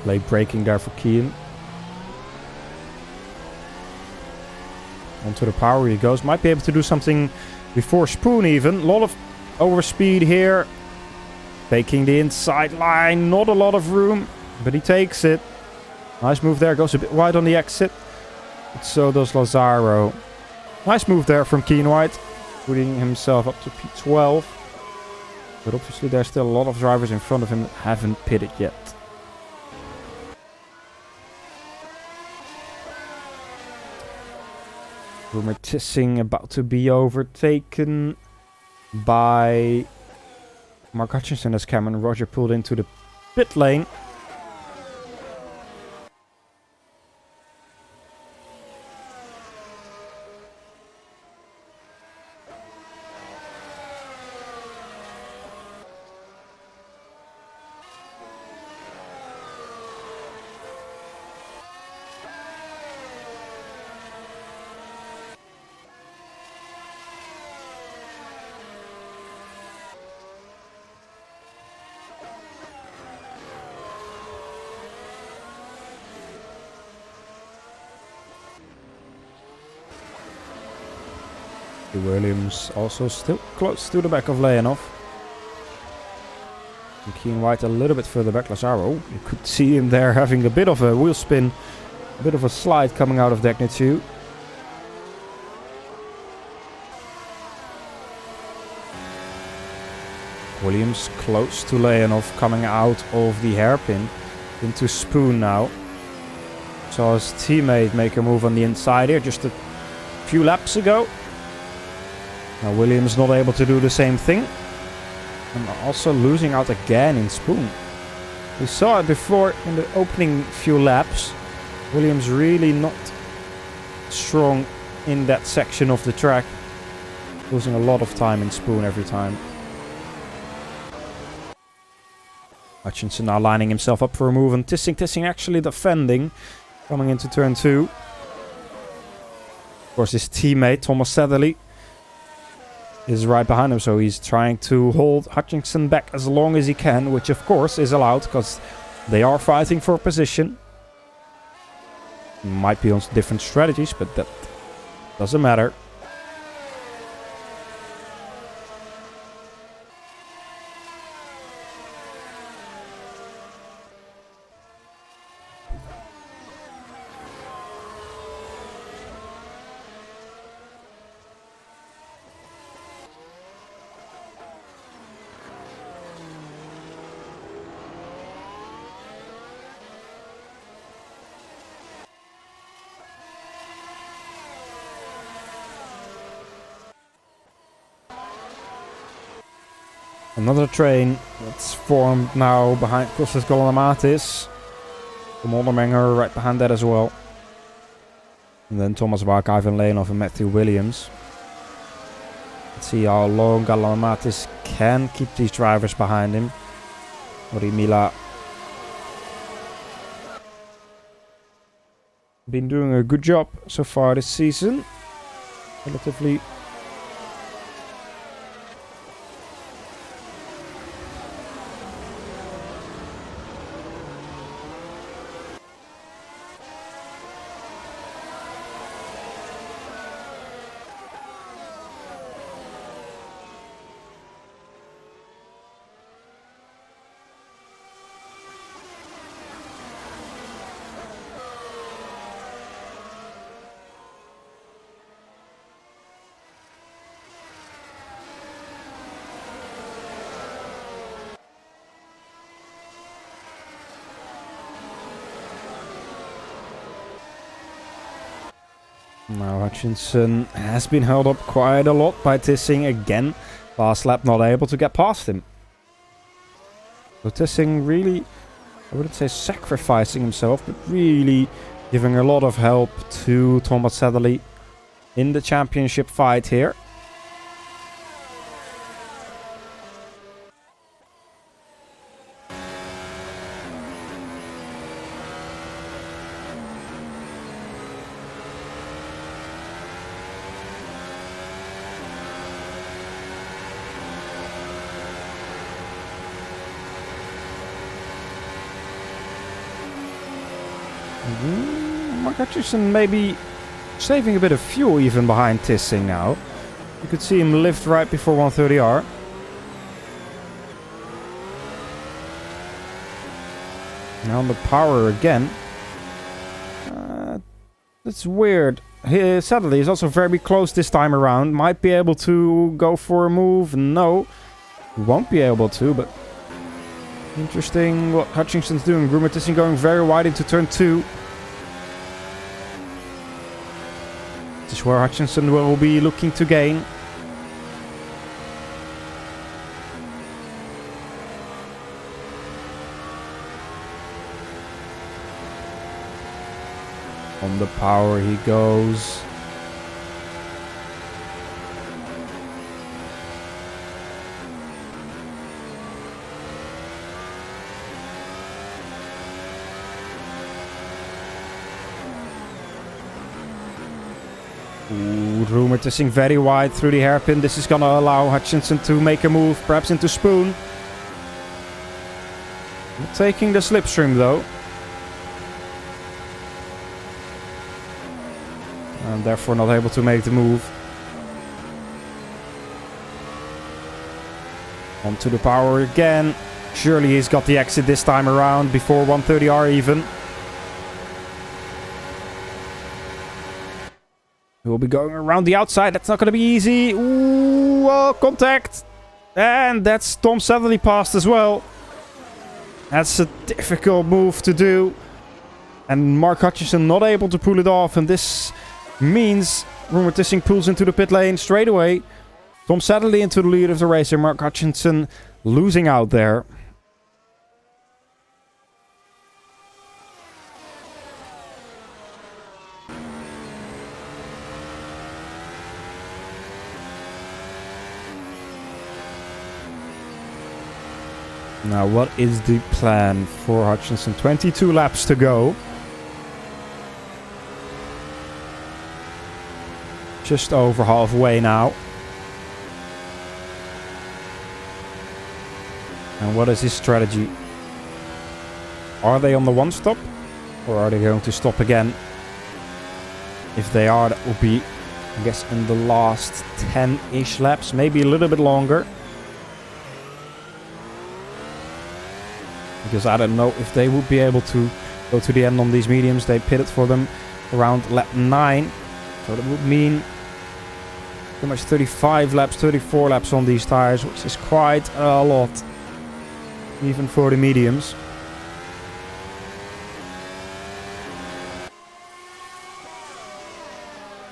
Speaker 2: Late braking there for Keane. Onto the power he goes. Might be able to do something before Spoon even. A lot of overspeed here. Taking the inside line. Not a lot of room. But he takes it. Nice move there. Goes a bit wide on the exit. But so does Lazaro. Nice move there from Keane White. Putting himself up to P12. But obviously there's still a lot of drivers in front of him that haven't pitted yet. Rumor Tissing about to be overtaken by Mark Hutchinson as Cameron Roger pulled into the pit lane. Williams also still close to the back of Leonov. And Keane White a little bit further back. Lazaro, you could see him there having a bit of a wheel spin, a bit of a slide coming out of Degnet 2. Williams close to Leonov coming out of the hairpin into Spoon now. Saw his teammate make a move on the inside here just a few laps ago. Now Williams not able to do the same thing. And also losing out again in Spoon. We saw it before in the opening few laps. Williams really not strong in that section of the track. Losing a lot of time in Spoon every time. Hutchinson now lining himself up for a move. And Tissing actually defending. Coming into turn 2. Of course his teammate Thomas Satherley is right behind him, so he's trying to hold Hutchinson back as long as he can, which of course is allowed because they are fighting for position. Might be on different strategies, but that doesn't matter. Another train that's formed now behind Kostas Golonamatis. Tom Oldermenger right behind that as well. And then Thomas Bach, Ivan Leonov and Matthew Williams. Let's see how long Golonamatis can keep these drivers behind him. Ori Mila been doing a good job so far this season. Relatively Now Hutchinson has been held up quite a lot by Tissing again. Last lap not able to get past him. So Tissing really, I wouldn't say sacrificing himself, but really giving a lot of help to Thomas Saddeley in the championship fight here. Mark Hutchinson maybe saving a bit of fuel even behind Tissing now. You could see him lift right before 130R. Now on the power again. That's weird. Sadly, he's also very close this time around. Might be able to go for a move. No, he won't be able to, but interesting what Hutchinson's doing. Rumour Tissing going very wide into turn 2. This is where Hutchinson will be looking to gain. On the power he goes. Rumour Tissing very wide through the hairpin. This is going to allow Hutchinson to make a move, perhaps into Spoon. Not taking the slipstream though. And therefore not able to make the move. Onto the power again. Surely he's got the exit this time around before 130R even. He will be going around the outside. That's not going to be easy. Ooh, oh, contact. And that's Tom Saddeley passed as well. That's a difficult move to do. And Mark Hutchinson not able to pull it off. And this means Rumour Tissing pulls into the pit lane straight away. Tom Saddeley into the lead of the race. And Mark Hutchinson losing out there. Now, what is the plan for Hutchinson? 22 laps to go. Just over halfway now. And what is his strategy? Are they on the one stop? Or are they going to stop again? If they are, that will be, I guess, in the last 10-ish laps. Maybe a little bit longer. Because I don't know if they would be able to go to the end on these mediums. They pitted for them around lap 9. So that would mean pretty much 35 laps, 34 laps on these tires, which is quite a lot. Even for the mediums.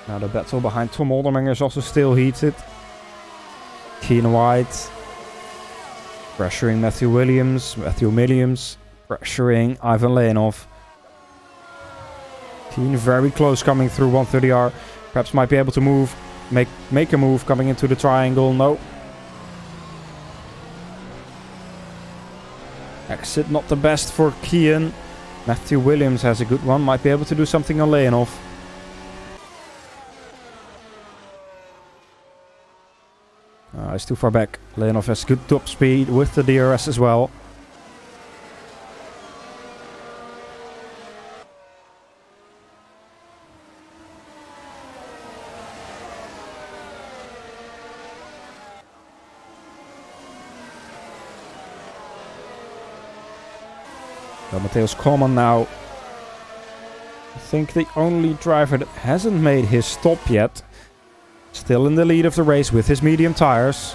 Speaker 2: Now the battle behind Tom Aldermanger is also still heated. Keen White. Pressuring Matthew Williams, pressuring Ivan Leonov. Keen very close coming through 130R. Perhaps might be able to move, make a move coming into the triangle. No. Exit not the best for Kian. Matthew Williams has a good one, might be able to do something on Leonov. He's too far back. Leonov has good top speed with the DRS as well. So Mateusz Koolman now. I think the only driver that hasn't made his stop yet. Still in the lead of the race with his medium tires.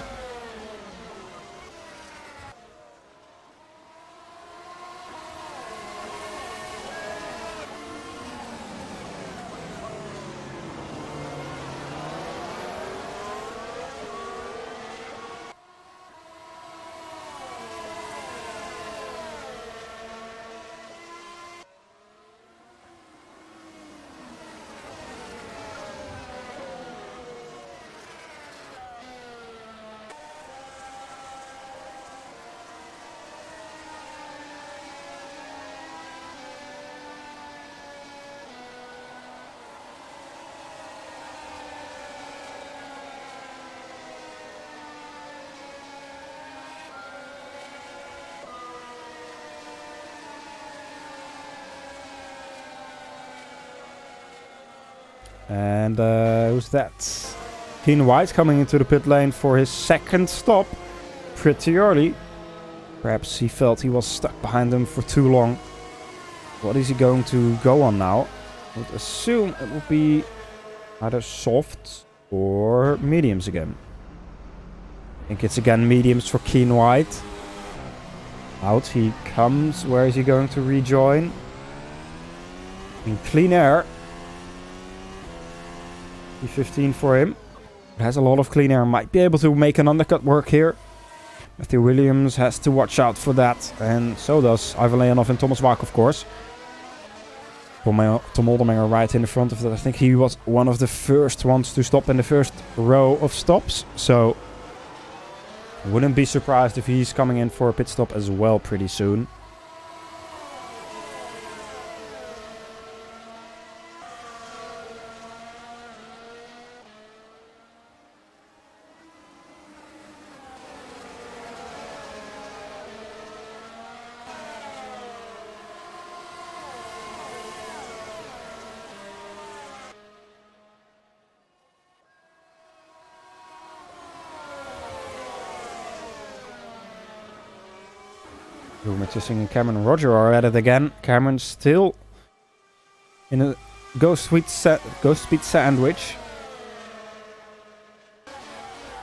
Speaker 2: And who's that? Keen White coming into the pit lane for his second stop. Pretty early. Perhaps he felt he was stuck behind them for too long. What is he going to go on now? I would assume it will be either softs or mediums again. I think it's again mediums for Keen White. Out he comes. Where is he going to rejoin? In clean air. P15 for him. It has a lot of clean air. Might be able to make an undercut work here. Matthew Williams has to watch out for that. And so does Ivan Leonov and Thomas Wack, of course. Tom Oldermenger right in the front of that. I think he was one of the first ones to stop in the first row of stops. So I wouldn't be surprised if he's coming in for a pit stop as well pretty soon. Matissing and Cameron and Roger are at it again. Cameron still in a ghost speed sandwich.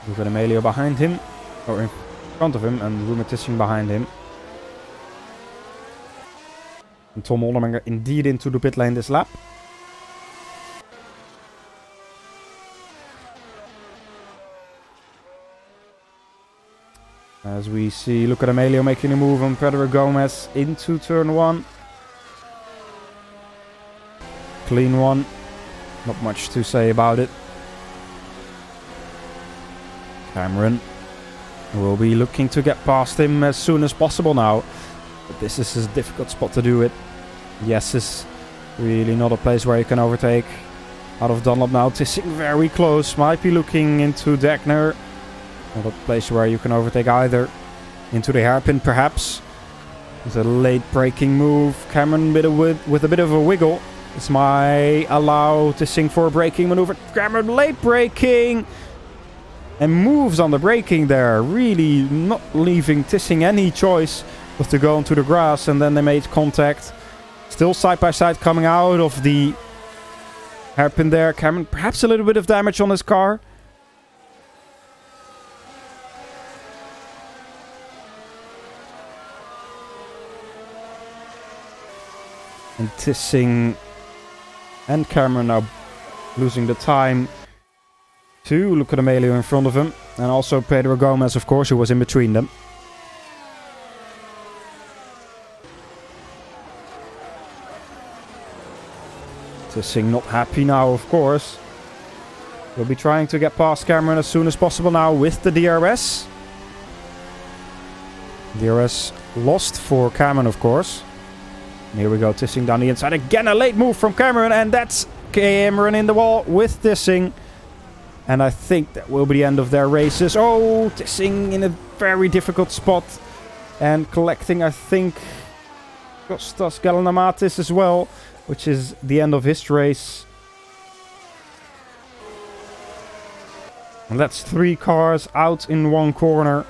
Speaker 2: Ruben Amelio behind him, or in front of him, and Ruben behind him. And Tom Oldermenger indeed into the pit lane this lap. As we see, look at Amelio making a move on Pedro Gomez into turn 1. Clean one. Not much to say about it. Cameron will be looking to get past him as soon as possible now. But this is a difficult spot to do it. Yes, is really not a place where you can overtake. Out of Dunlop now, Tissing very close. Might be looking into Degner. Not a place where you can overtake either. Into the hairpin perhaps. With a late braking move. Cameron with a bit of a wiggle. This might allow Tissing for a braking maneuver. Cameron late braking. And moves on the braking there. Really not leaving Tissing any choice but to go into the grass. And then they made contact. Still side by side coming out of the hairpin there. Cameron perhaps a little bit of damage on his car. And Tissing and Cameron now losing the time to look at Amelio in front of him. And also Pedro Gomez, of course, who was in between them. Tissing not happy now, of course. He'll be trying to get past Cameron as soon as possible now with the DRS. DRS lost for Cameron, of course. And here we go, Tissing down the inside. Again, a late move from Cameron. And that's Cameron in the wall with Tissing. And I think that will be the end of their races. Oh, Tissing in a very difficult spot. And collecting, I think, Kostas Galanamatis as well. Which is the end of his race. And that's 3 cars out in one corner.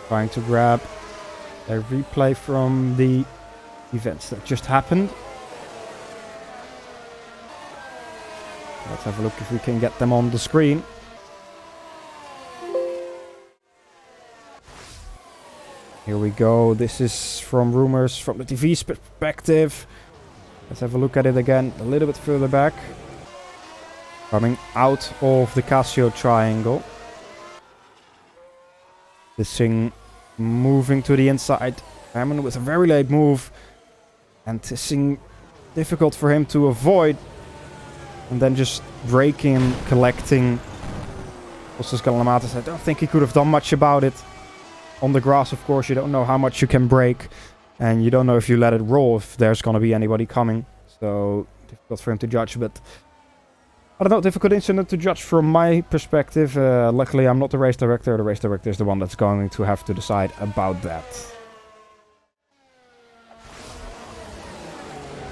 Speaker 2: Trying to grab a replay from the events that just happened. Let's have a look if we can get them on the screen. Here we go. This is from rumors from the TV's perspective. Let's have a look at it again, a little bit further back. Coming out of the Casio triangle. This thing moving to the inside. Hammond with a very late move. And this thing difficult for him to avoid. And then just braking, collecting. Also, Scalamatis, I don't think he could have done much about it. On the grass, of course, you don't know how much you can brake. And you don't know if you let it roll, if there's going to be anybody coming. So, difficult for him to judge, but... I don't know, difficult incident to judge from my perspective. Luckily, I'm not the race director. The race director is the one that's going to have to decide about that.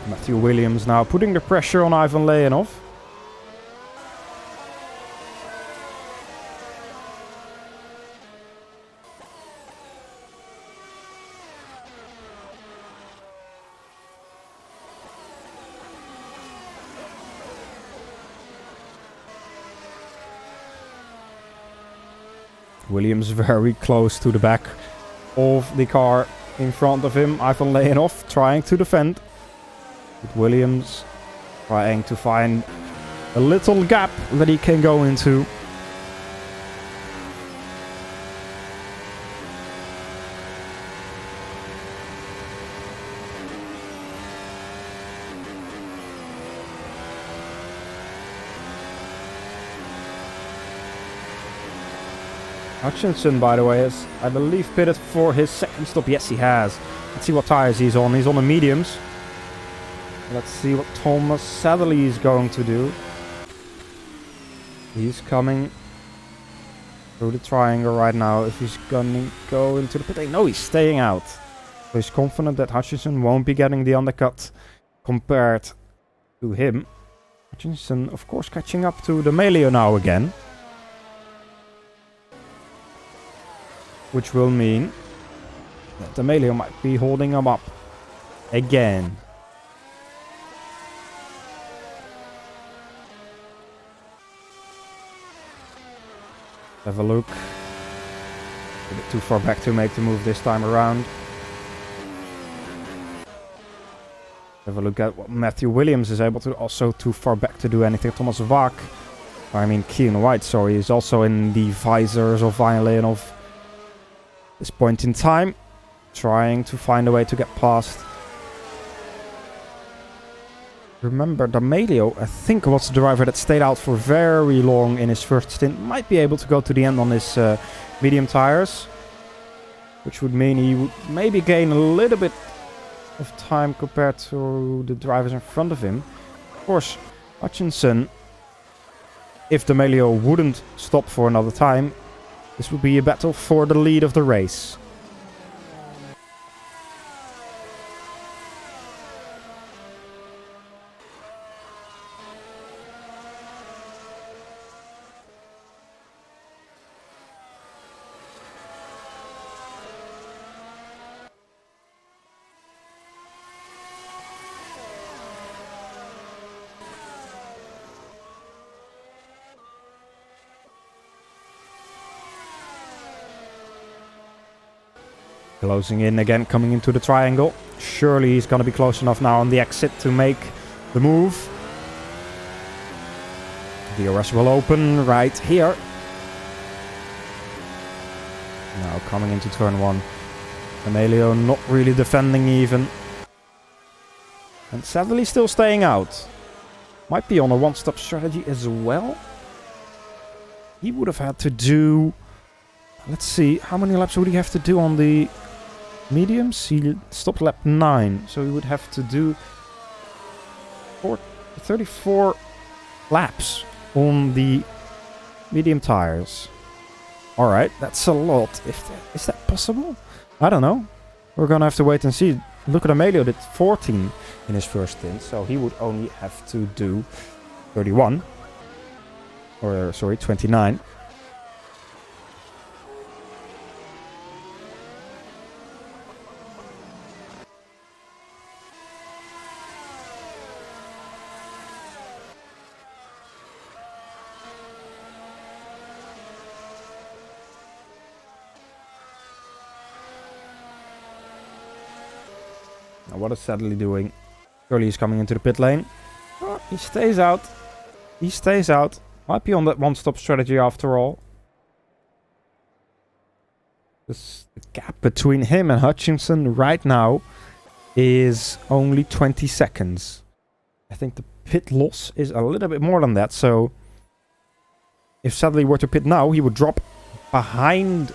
Speaker 2: Matthew Williams now putting the pressure on Ivan Leonov. Williams very close to the back of the car in front of him. Ivan Leonov trying to defend. With Williams trying to find a little gap that he can go into. Hutchinson, by the way, has, I believe, pitted for his second stop. Yes, he has. Let's see what tires he's on. He's on the mediums. Let's see what Thomas Sadlerly is going to do. He's coming through the triangle right now. If he's going to go into the pit lane. No, he's staying out. So he's confident that Hutchinson won't be getting the undercut compared to him. Hutchinson, of course, catching up to D'Amelio now again. Which will mean that D'Amelio might be holding him up again. Have a look. A bit too far back to make the move this time around. Have a look at what Matthew Williams is able to, also too far back to do anything. Thomas Vaak, I mean Kean White, sorry, is also in the visors of Ivan Leonov. This point in time, trying to find a way to get past. Remember, D'Amelio, I think, was the driver that stayed out for very long in his first stint. Might be able to go to the end on his medium tires. Which would mean he would maybe gain a little bit of time compared to the drivers in front of him. Of course, Hutchinson, if D'Amelio wouldn't stop for another time, this would be a battle for the lead of the race. Closing in again, coming into the triangle. Surely he's going to be close enough now on the exit to make the move. DRS will open right here. Now coming into turn one. D'Amelio not really defending even. And sadly still staying out. Might be on a one-stop strategy as well. He would have had to do... Let's see, how many laps would he have to do on the mediums? He stopped lap 9, so he would have to do 34 laps on the medium tires. Alright, that's a lot. Is that possible? I don't know. We're gonna have to wait and see. Look at D'Amelio, did 14 in his first stint, so he would only have to do 31. Or, sorry, 29. Now what is Sadly doing? Surely he's coming into the pit lane. Oh, he stays out. He stays out. Might be on that one-stop strategy after all. The gap between him and Hutchinson right now is only 20 seconds. I think the pit loss is a little bit more than that. So if Sadly were to pit now, he would drop behind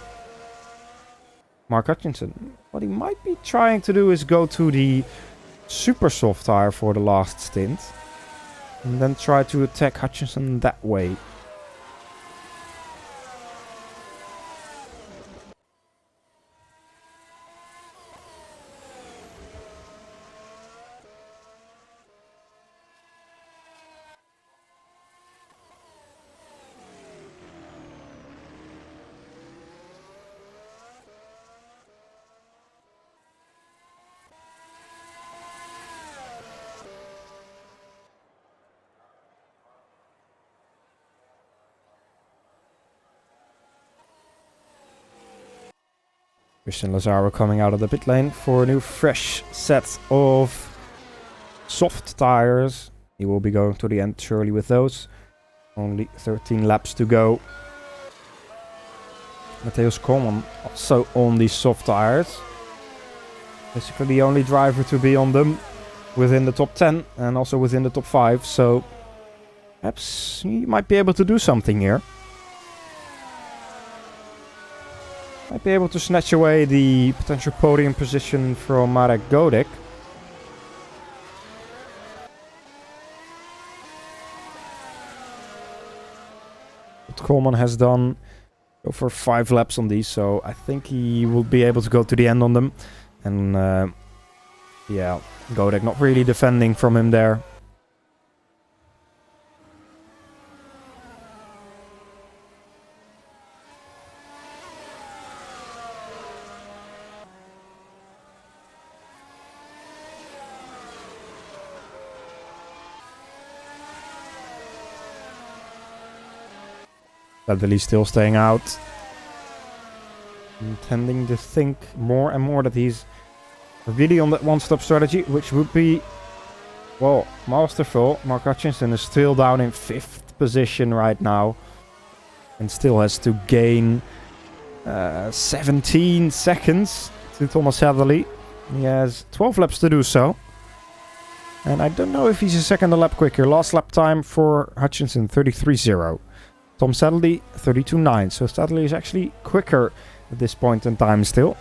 Speaker 2: Mark Hutchinson. What he might be trying to do is go to the super soft tire for the last stint. And then try to attack Hutchinson that way. Christian Lazaro coming out of the pit lane for a new fresh set of soft tires. He will be going to the end surely with those. Only 13 laps to go. Mateusz Koolman also on these soft tires. Basically the only driver to be on them within the top 10 and also within the top 5. So perhaps he might be able to do something here. Might be able to snatch away the potential podium position from Marek Godek. What Coleman has done over 5 laps on these, so I think he will be able to go to the end on them. And yeah, Godek not really defending from him there. Sadly still staying out. I'm tending to think more and more that he's really on that one-stop strategy, which would be, well, masterful. Mark Hutchinson is still down in 5th position right now. And still has to gain 17 seconds to Thomas Sadly. He has 12 laps to do so. And I don't know if he's a second a lap quicker. Last lap time for Hutchinson, 33.0. Tom Sadly, 32.9. So Sadly is actually quicker at this point in time still.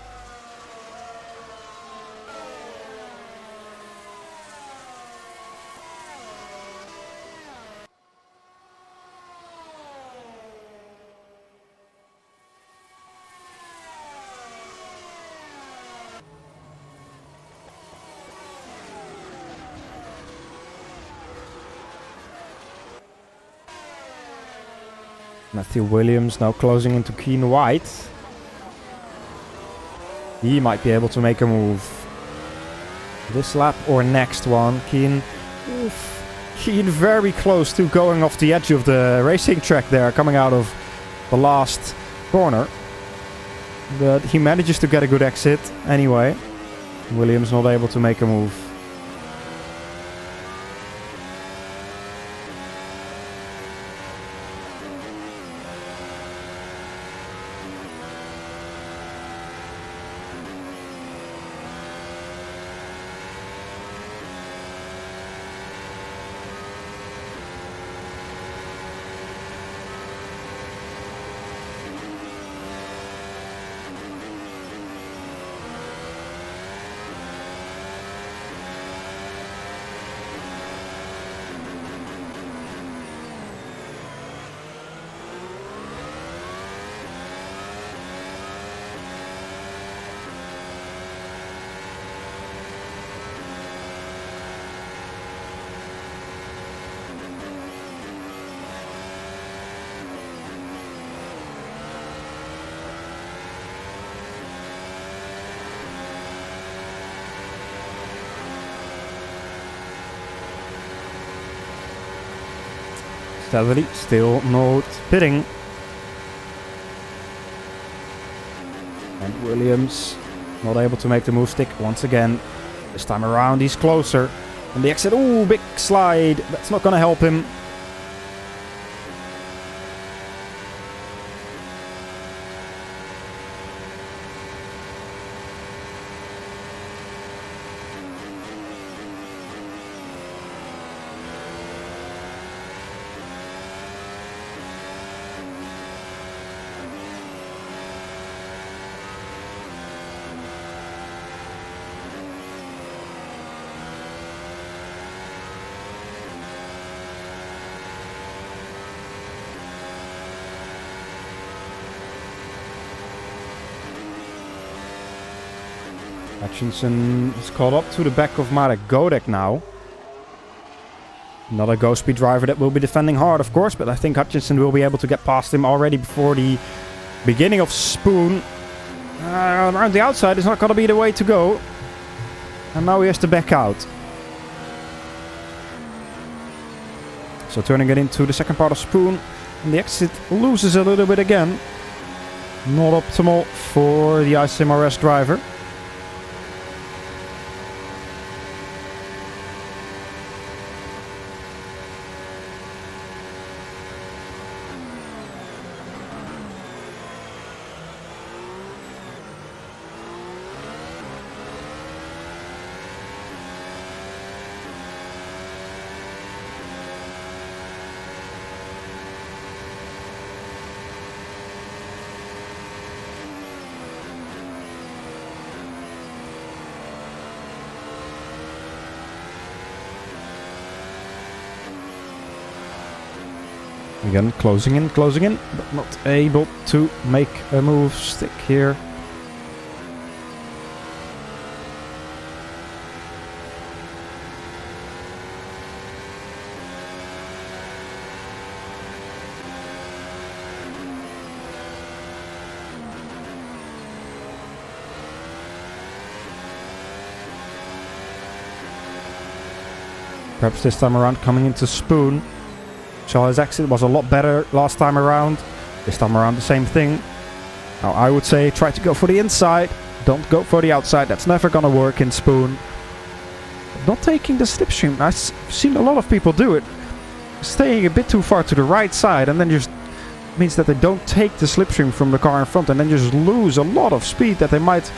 Speaker 2: Matthew Williams now closing into Keen White. He might be able to make a move. This lap or next one. Keen very close to going off the edge of the racing track there, coming out of the last corner. But he manages to get a good exit anyway. Williams not able to make a move. Sadly, still not pitting. And Williams not able to make the move stick once again. This time around, he's closer. On the exit, ooh, big slide. That's not going to help him. Hutchinson is caught up to the back of Marek Godek now. Another Go Speed driver that will be defending hard, of course, but I think Hutchinson will be able to get past him already before the beginning of Spoon. Around the outside is not going to be the way to go. And now he has to back out. So turning it into the second part of Spoon. And the exit loses a little bit again. Not optimal for the ISIMRS driver. Again, closing in, but not able to make a move stick here. Perhaps this time around coming into Spoon. So his exit was a lot better last time around. This time around the same thing. Now I would say try to go for the inside. Don't go for the outside. That's never gonna work in Spoon. Not taking the slipstream. I've seen a lot of people do it. Staying a bit too far to the right side and then just means that they don't take the slipstream from the car in front and then just lose a lot of speed that they might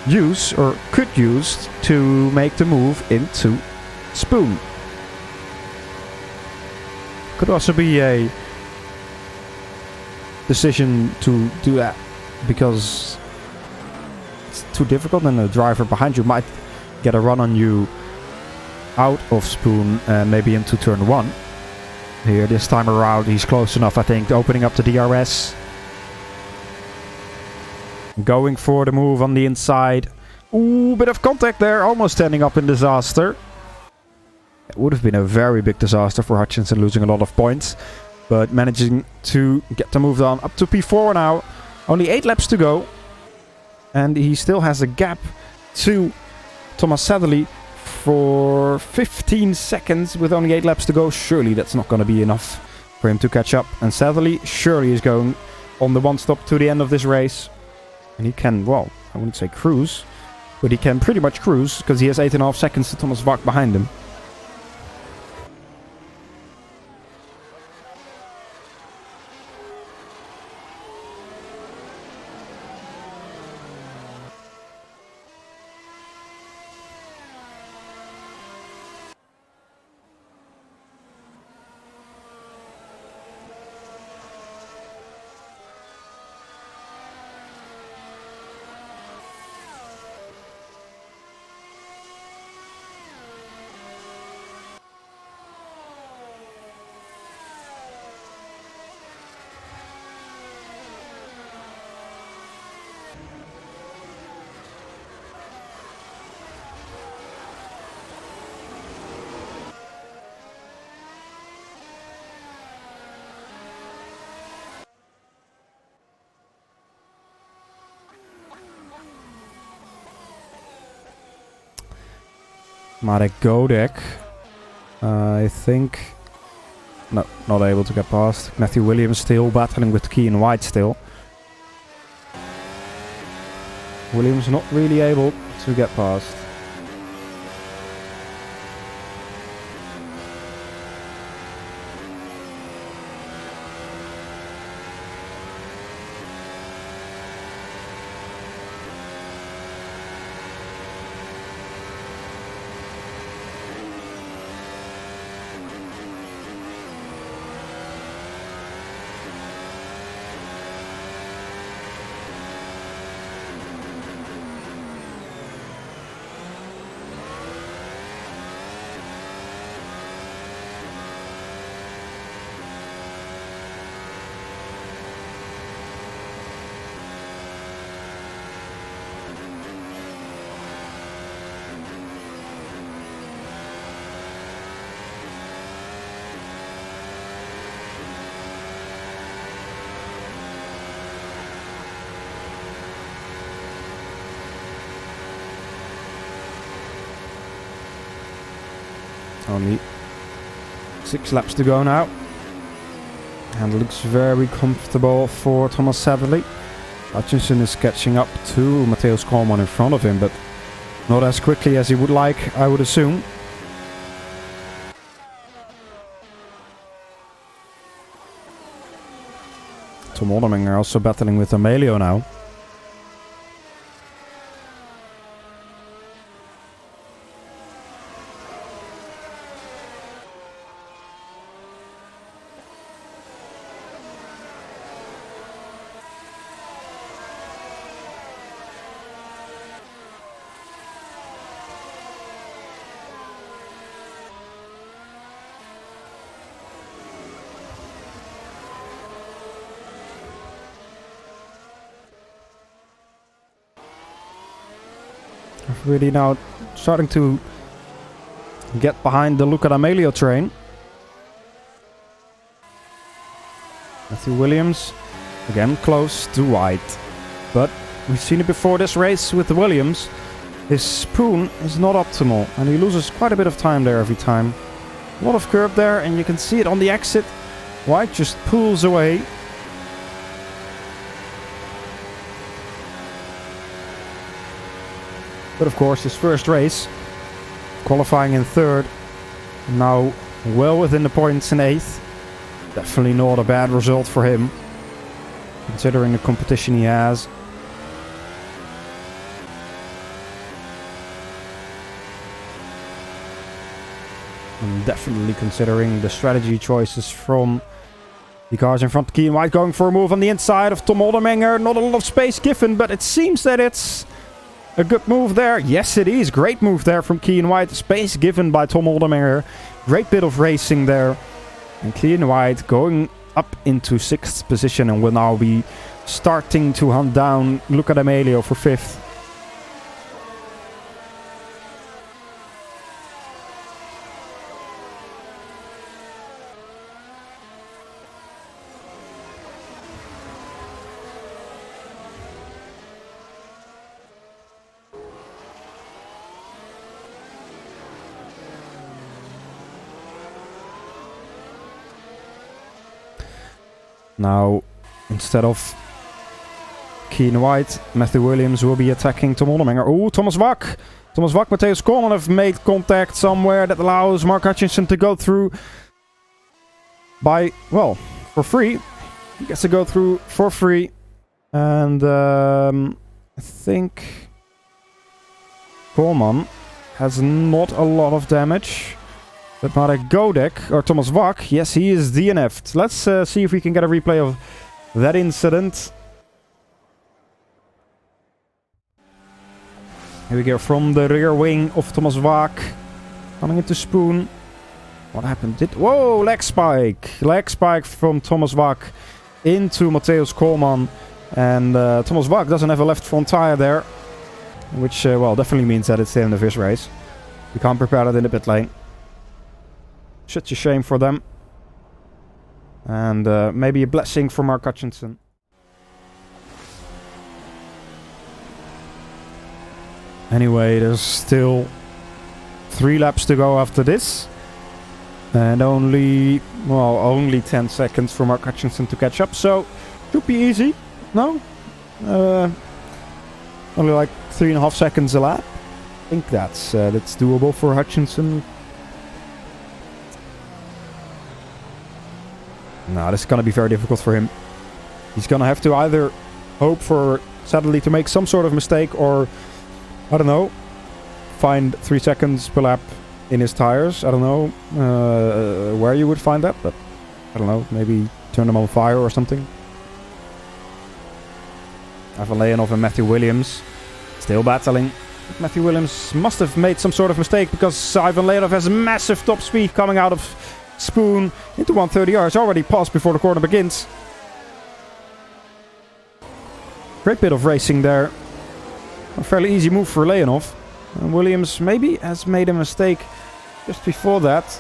Speaker 2: use or could use to make the move into Spoon. Could also be a decision to do that because it's too difficult and the driver behind you might get a run on you out of Spoon and maybe into turn 1. Here this time around he's close enough, I think, opening up the DRS. Going for the move on the inside. Ooh, bit of contact there, almost ending up in disaster. It would have been a very big disaster for Hutchinson, losing a lot of points. But managing to get the move done. Up to P4 now. Only 8 laps to go. And he still has a gap to Thomas Saddeley for 15 seconds with only 8 laps to go. Surely that's not going to be enough for him to catch up. And Saddeley surely is going on the one stop to the end of this race. And he can, well, I wouldn't say cruise. But he can pretty much cruise because he has 8.5 seconds to Thomas Bach behind him. Marek Godek, I think, no, not able to get past. Matthew Williams still battling with Key and White still. Williams not really able to get past. Only 6 laps to go now. And it looks very comfortable for Thomas Sadlerly. Hutchinson is catching up to Mateusz Koolman in front of him, but not as quickly as he would like, I would assume. Tom Oldeminger also battling with Amelio now. Really now starting to get behind the Luca D'Amelio train. Matthew Williams again close to white, but we've seen it before this race with the Williams. His spoon is not optimal and he loses quite a bit of time there every time. A lot of curb there, and you can see it on the exit. White just pulls away. But of course, his first race, qualifying in 3rd, now well within the points in 8th. Definitely not a bad result for him, considering the competition he has. And definitely considering the strategy choices from the cars in front. Key and White going for a move on the inside of Tom Oldeminger. Not a lot of space given, but it seems that it's a good move there. Yes, it is. Great move there from Key and White. Space given by Tom Oldeminger. Great bit of racing there. And Key and White going up into 6th position and will now be starting to hunt down Luca D'Amelio for 5th. Now, instead of Keen White, Matthew Williams will be attacking Tom Oldeminger. Oh, Thomas Wack! Thomas Wack, Mateusz Koolman have made contact somewhere that allows Mark Hutchinson to go through by, well, for free. He gets to go through for free. And I think Koolman has not a lot of damage. But Marek Godek, or Thomas Wack, yes, he is DNF'd. Let's see if we can get a replay of that incident. Here we go from the rear wing of Thomas Wack. Coming into Spoon. What happened? Whoa, leg spike. Leg spike from Thomas Wack into Mateusz Koolman. And Thomas Wack doesn't have a left front tire there. Which, well, definitely means that it's the end of his race. We can't prepare that in the pit lane. Such a shame for them. And maybe a blessing for Mark Hutchinson. Anyway, there's still 3 laps to go after this. And only 10 seconds for Mark Hutchinson to catch up. So, should be easy. No? Only like 3.5 seconds a lap. I think that's doable for Hutchinson. No, this is going to be very difficult for him. He's going to have to either hope for Sadlerly to make some sort of mistake or, I don't know, find 3 seconds per lap in his tires. I don't know where you would find that, but I don't know, maybe turn them on fire or something. Ivan Leonov and Matthew Williams still battling. Matthew Williams must have made some sort of mistake because Ivan Leonov has massive top speed coming out of Spoon into 130R. It's already passed before the corner begins. Great bit of racing there. A fairly easy move for Leonov. And Williams maybe has made a mistake just before that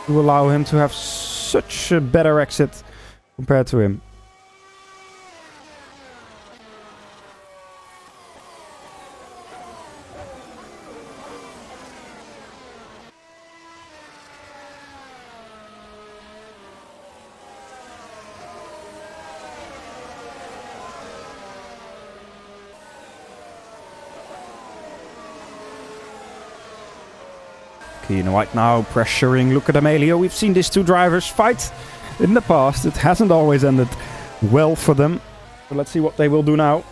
Speaker 2: to allow him to have such a better exit compared to him. Keen White now pressuring Luca D'Amelio. We've seen these two drivers fight in the past. It hasn't always ended well for them. So let's see what they will do now.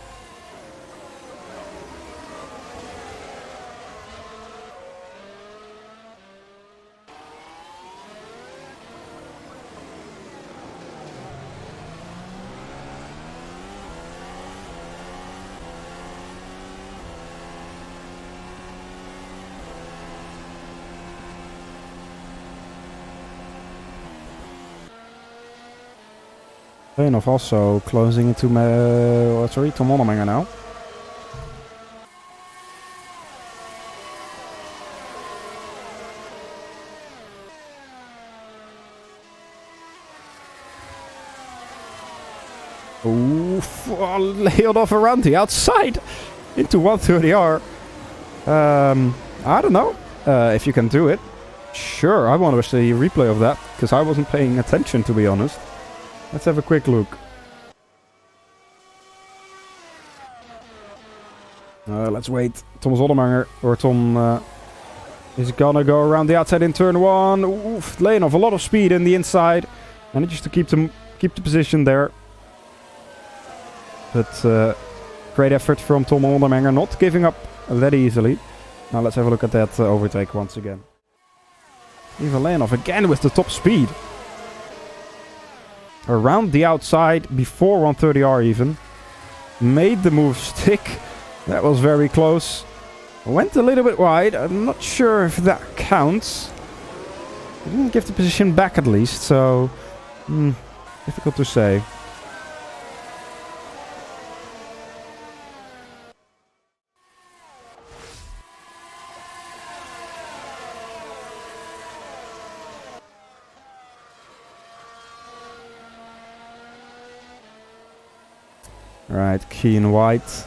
Speaker 2: Leonov also closing into Tom Onnemenger now. Oof, Leonov around the outside into 130R. I don't know if you can do it. Sure, I want to see a replay of that because I wasn't paying attention, to be honest. Let's have a quick look. Let's wait. Thomas Onnemenger or Tom is gonna go around the outside in turn 1. Oof, Leonov, a lot of speed in the inside, and just to keep the position there. But great effort from Tom Onnemenger, not giving up that easily. Now let's have a look at that overtake once again. Even Leonov again with the top speed. Around the outside, before 130R even. Made the move stick. That was very close. Went a little bit wide. I'm not sure if that counts. He didn't give the position back at least, so... difficult to say. Right, Keen White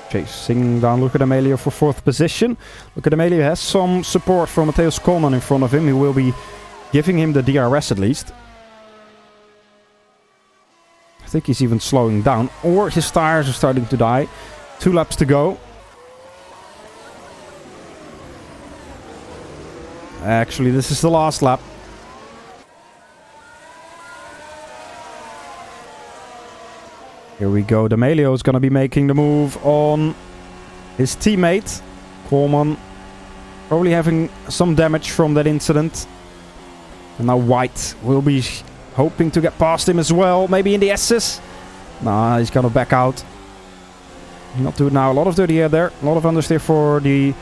Speaker 2: chasing down Luca D'Amelio for 4th position. Luca D'Amelio has some support from Mateusz Koolman in front of him. He will be giving him the DRS at least. I think he's even slowing down, or his tires are starting to die. 2 laps to go. Actually, this is the last lap. Here we go. D'Amelio is going to be making the move on his teammate. Koolman probably having some damage from that incident. And now White will be hoping to get past him as well. Maybe in the S's. Nah, he's going to back out. Not do it now. A lot of dirty air there. A lot of understeer for the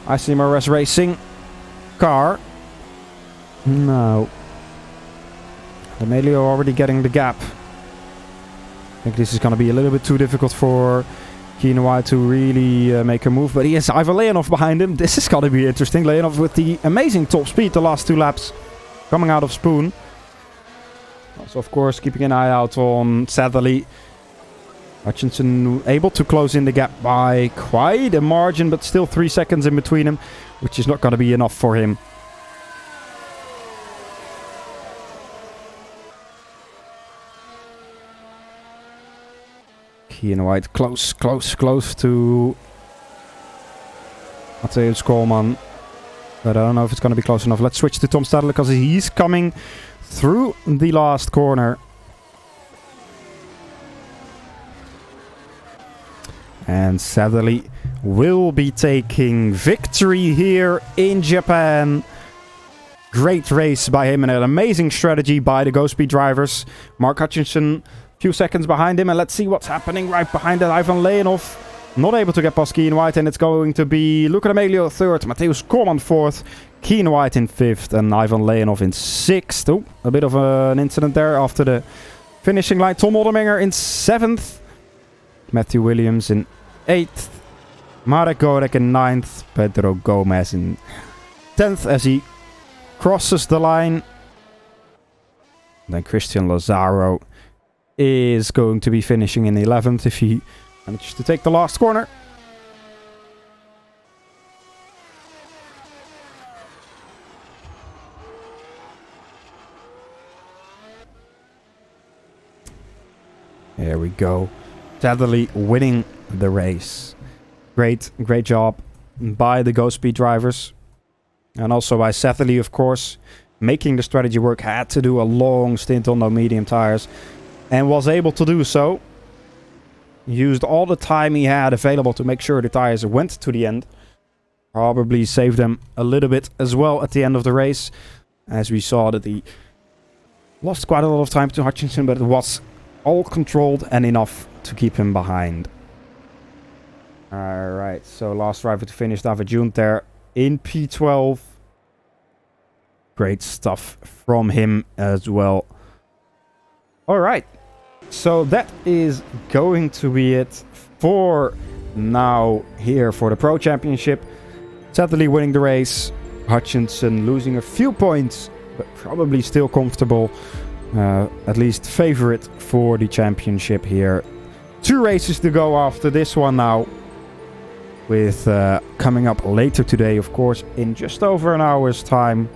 Speaker 2: ICMRS Racing car. No. D'Amelio already getting the gap. I think this is going to be a little bit too difficult for Keen White to really make a move. But he has Ivan Leonov behind him. This is going to be interesting. Leonov with the amazing top speed the last 2 laps. Coming out of Spoon. Also, of course, keeping an eye out on Satherley. Hutchinson able to close in the gap by quite a margin. But still 3 seconds in between him. Which is not going to be enough for him. Keen White close to Mateusz Koolman. But I don't know if it's going to be close enough. Let's switch to Tom Stadler because he's coming through the last corner. And Satherley will be taking victory here in Japan. Great race by him and an amazing strategy by the Go Speed drivers. Mark Hutchinson few seconds behind him, and let's see what's happening right behind that. Ivan Leonov not able to get past Keen White, and it's going to be Luca D'Amelio 3rd, Mateusz Koolman 4th, Keen White in 5th, and Ivan Leonov in 6th. Oh, a bit of an incident there after the finishing line. Tom Onnemenger in 7th, Matthew Williams in 8th, Marek Gorek in 9th, Pedro Gomez in 10th as he crosses the line. Then Christian Lazaro is going to be finishing in 11th if he manages to take the last corner. There we go. Satherley winning the race. Great job by the Go Speed drivers. And also by Satterley, of course, making the strategy work, had to do a long stint on the medium tires and was able to do so. Used all the time he had available to make sure the tires went to the end. Probably saved them a little bit as well at the end of the race, as we saw that he lost quite a lot of time to Hutchinson, but it was all controlled and enough to keep him behind. Alright, so last driver to finish, David June there in P12. Great stuff from him as well. Alright, so that is going to be it for now here for the Pro Championship. Sadly winning the race, Hutchinson losing a few points, but probably still comfortable. At least favorite for the championship here. 2 races to go after this one now. With coming up later today, of course, in just over an hour's time,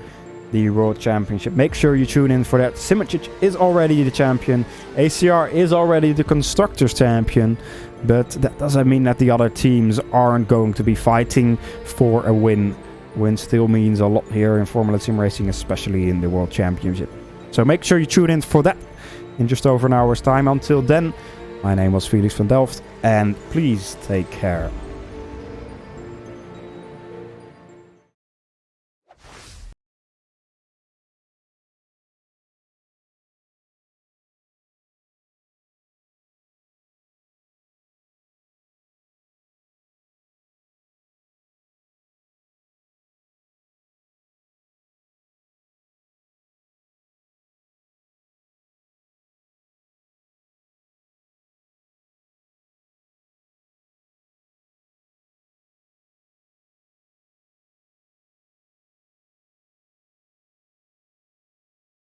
Speaker 2: the World Championship. Make sure you tune in for that. Simoncic is already the champion. ACR is already the Constructors Champion. But that doesn't mean that the other teams aren't going to be fighting for a win. Win still means a lot here in Formula Sim Racing, especially in the World Championship. So make sure you tune in for that in just over an hour's time. Until then, my name was Felix van Delft, and please take care.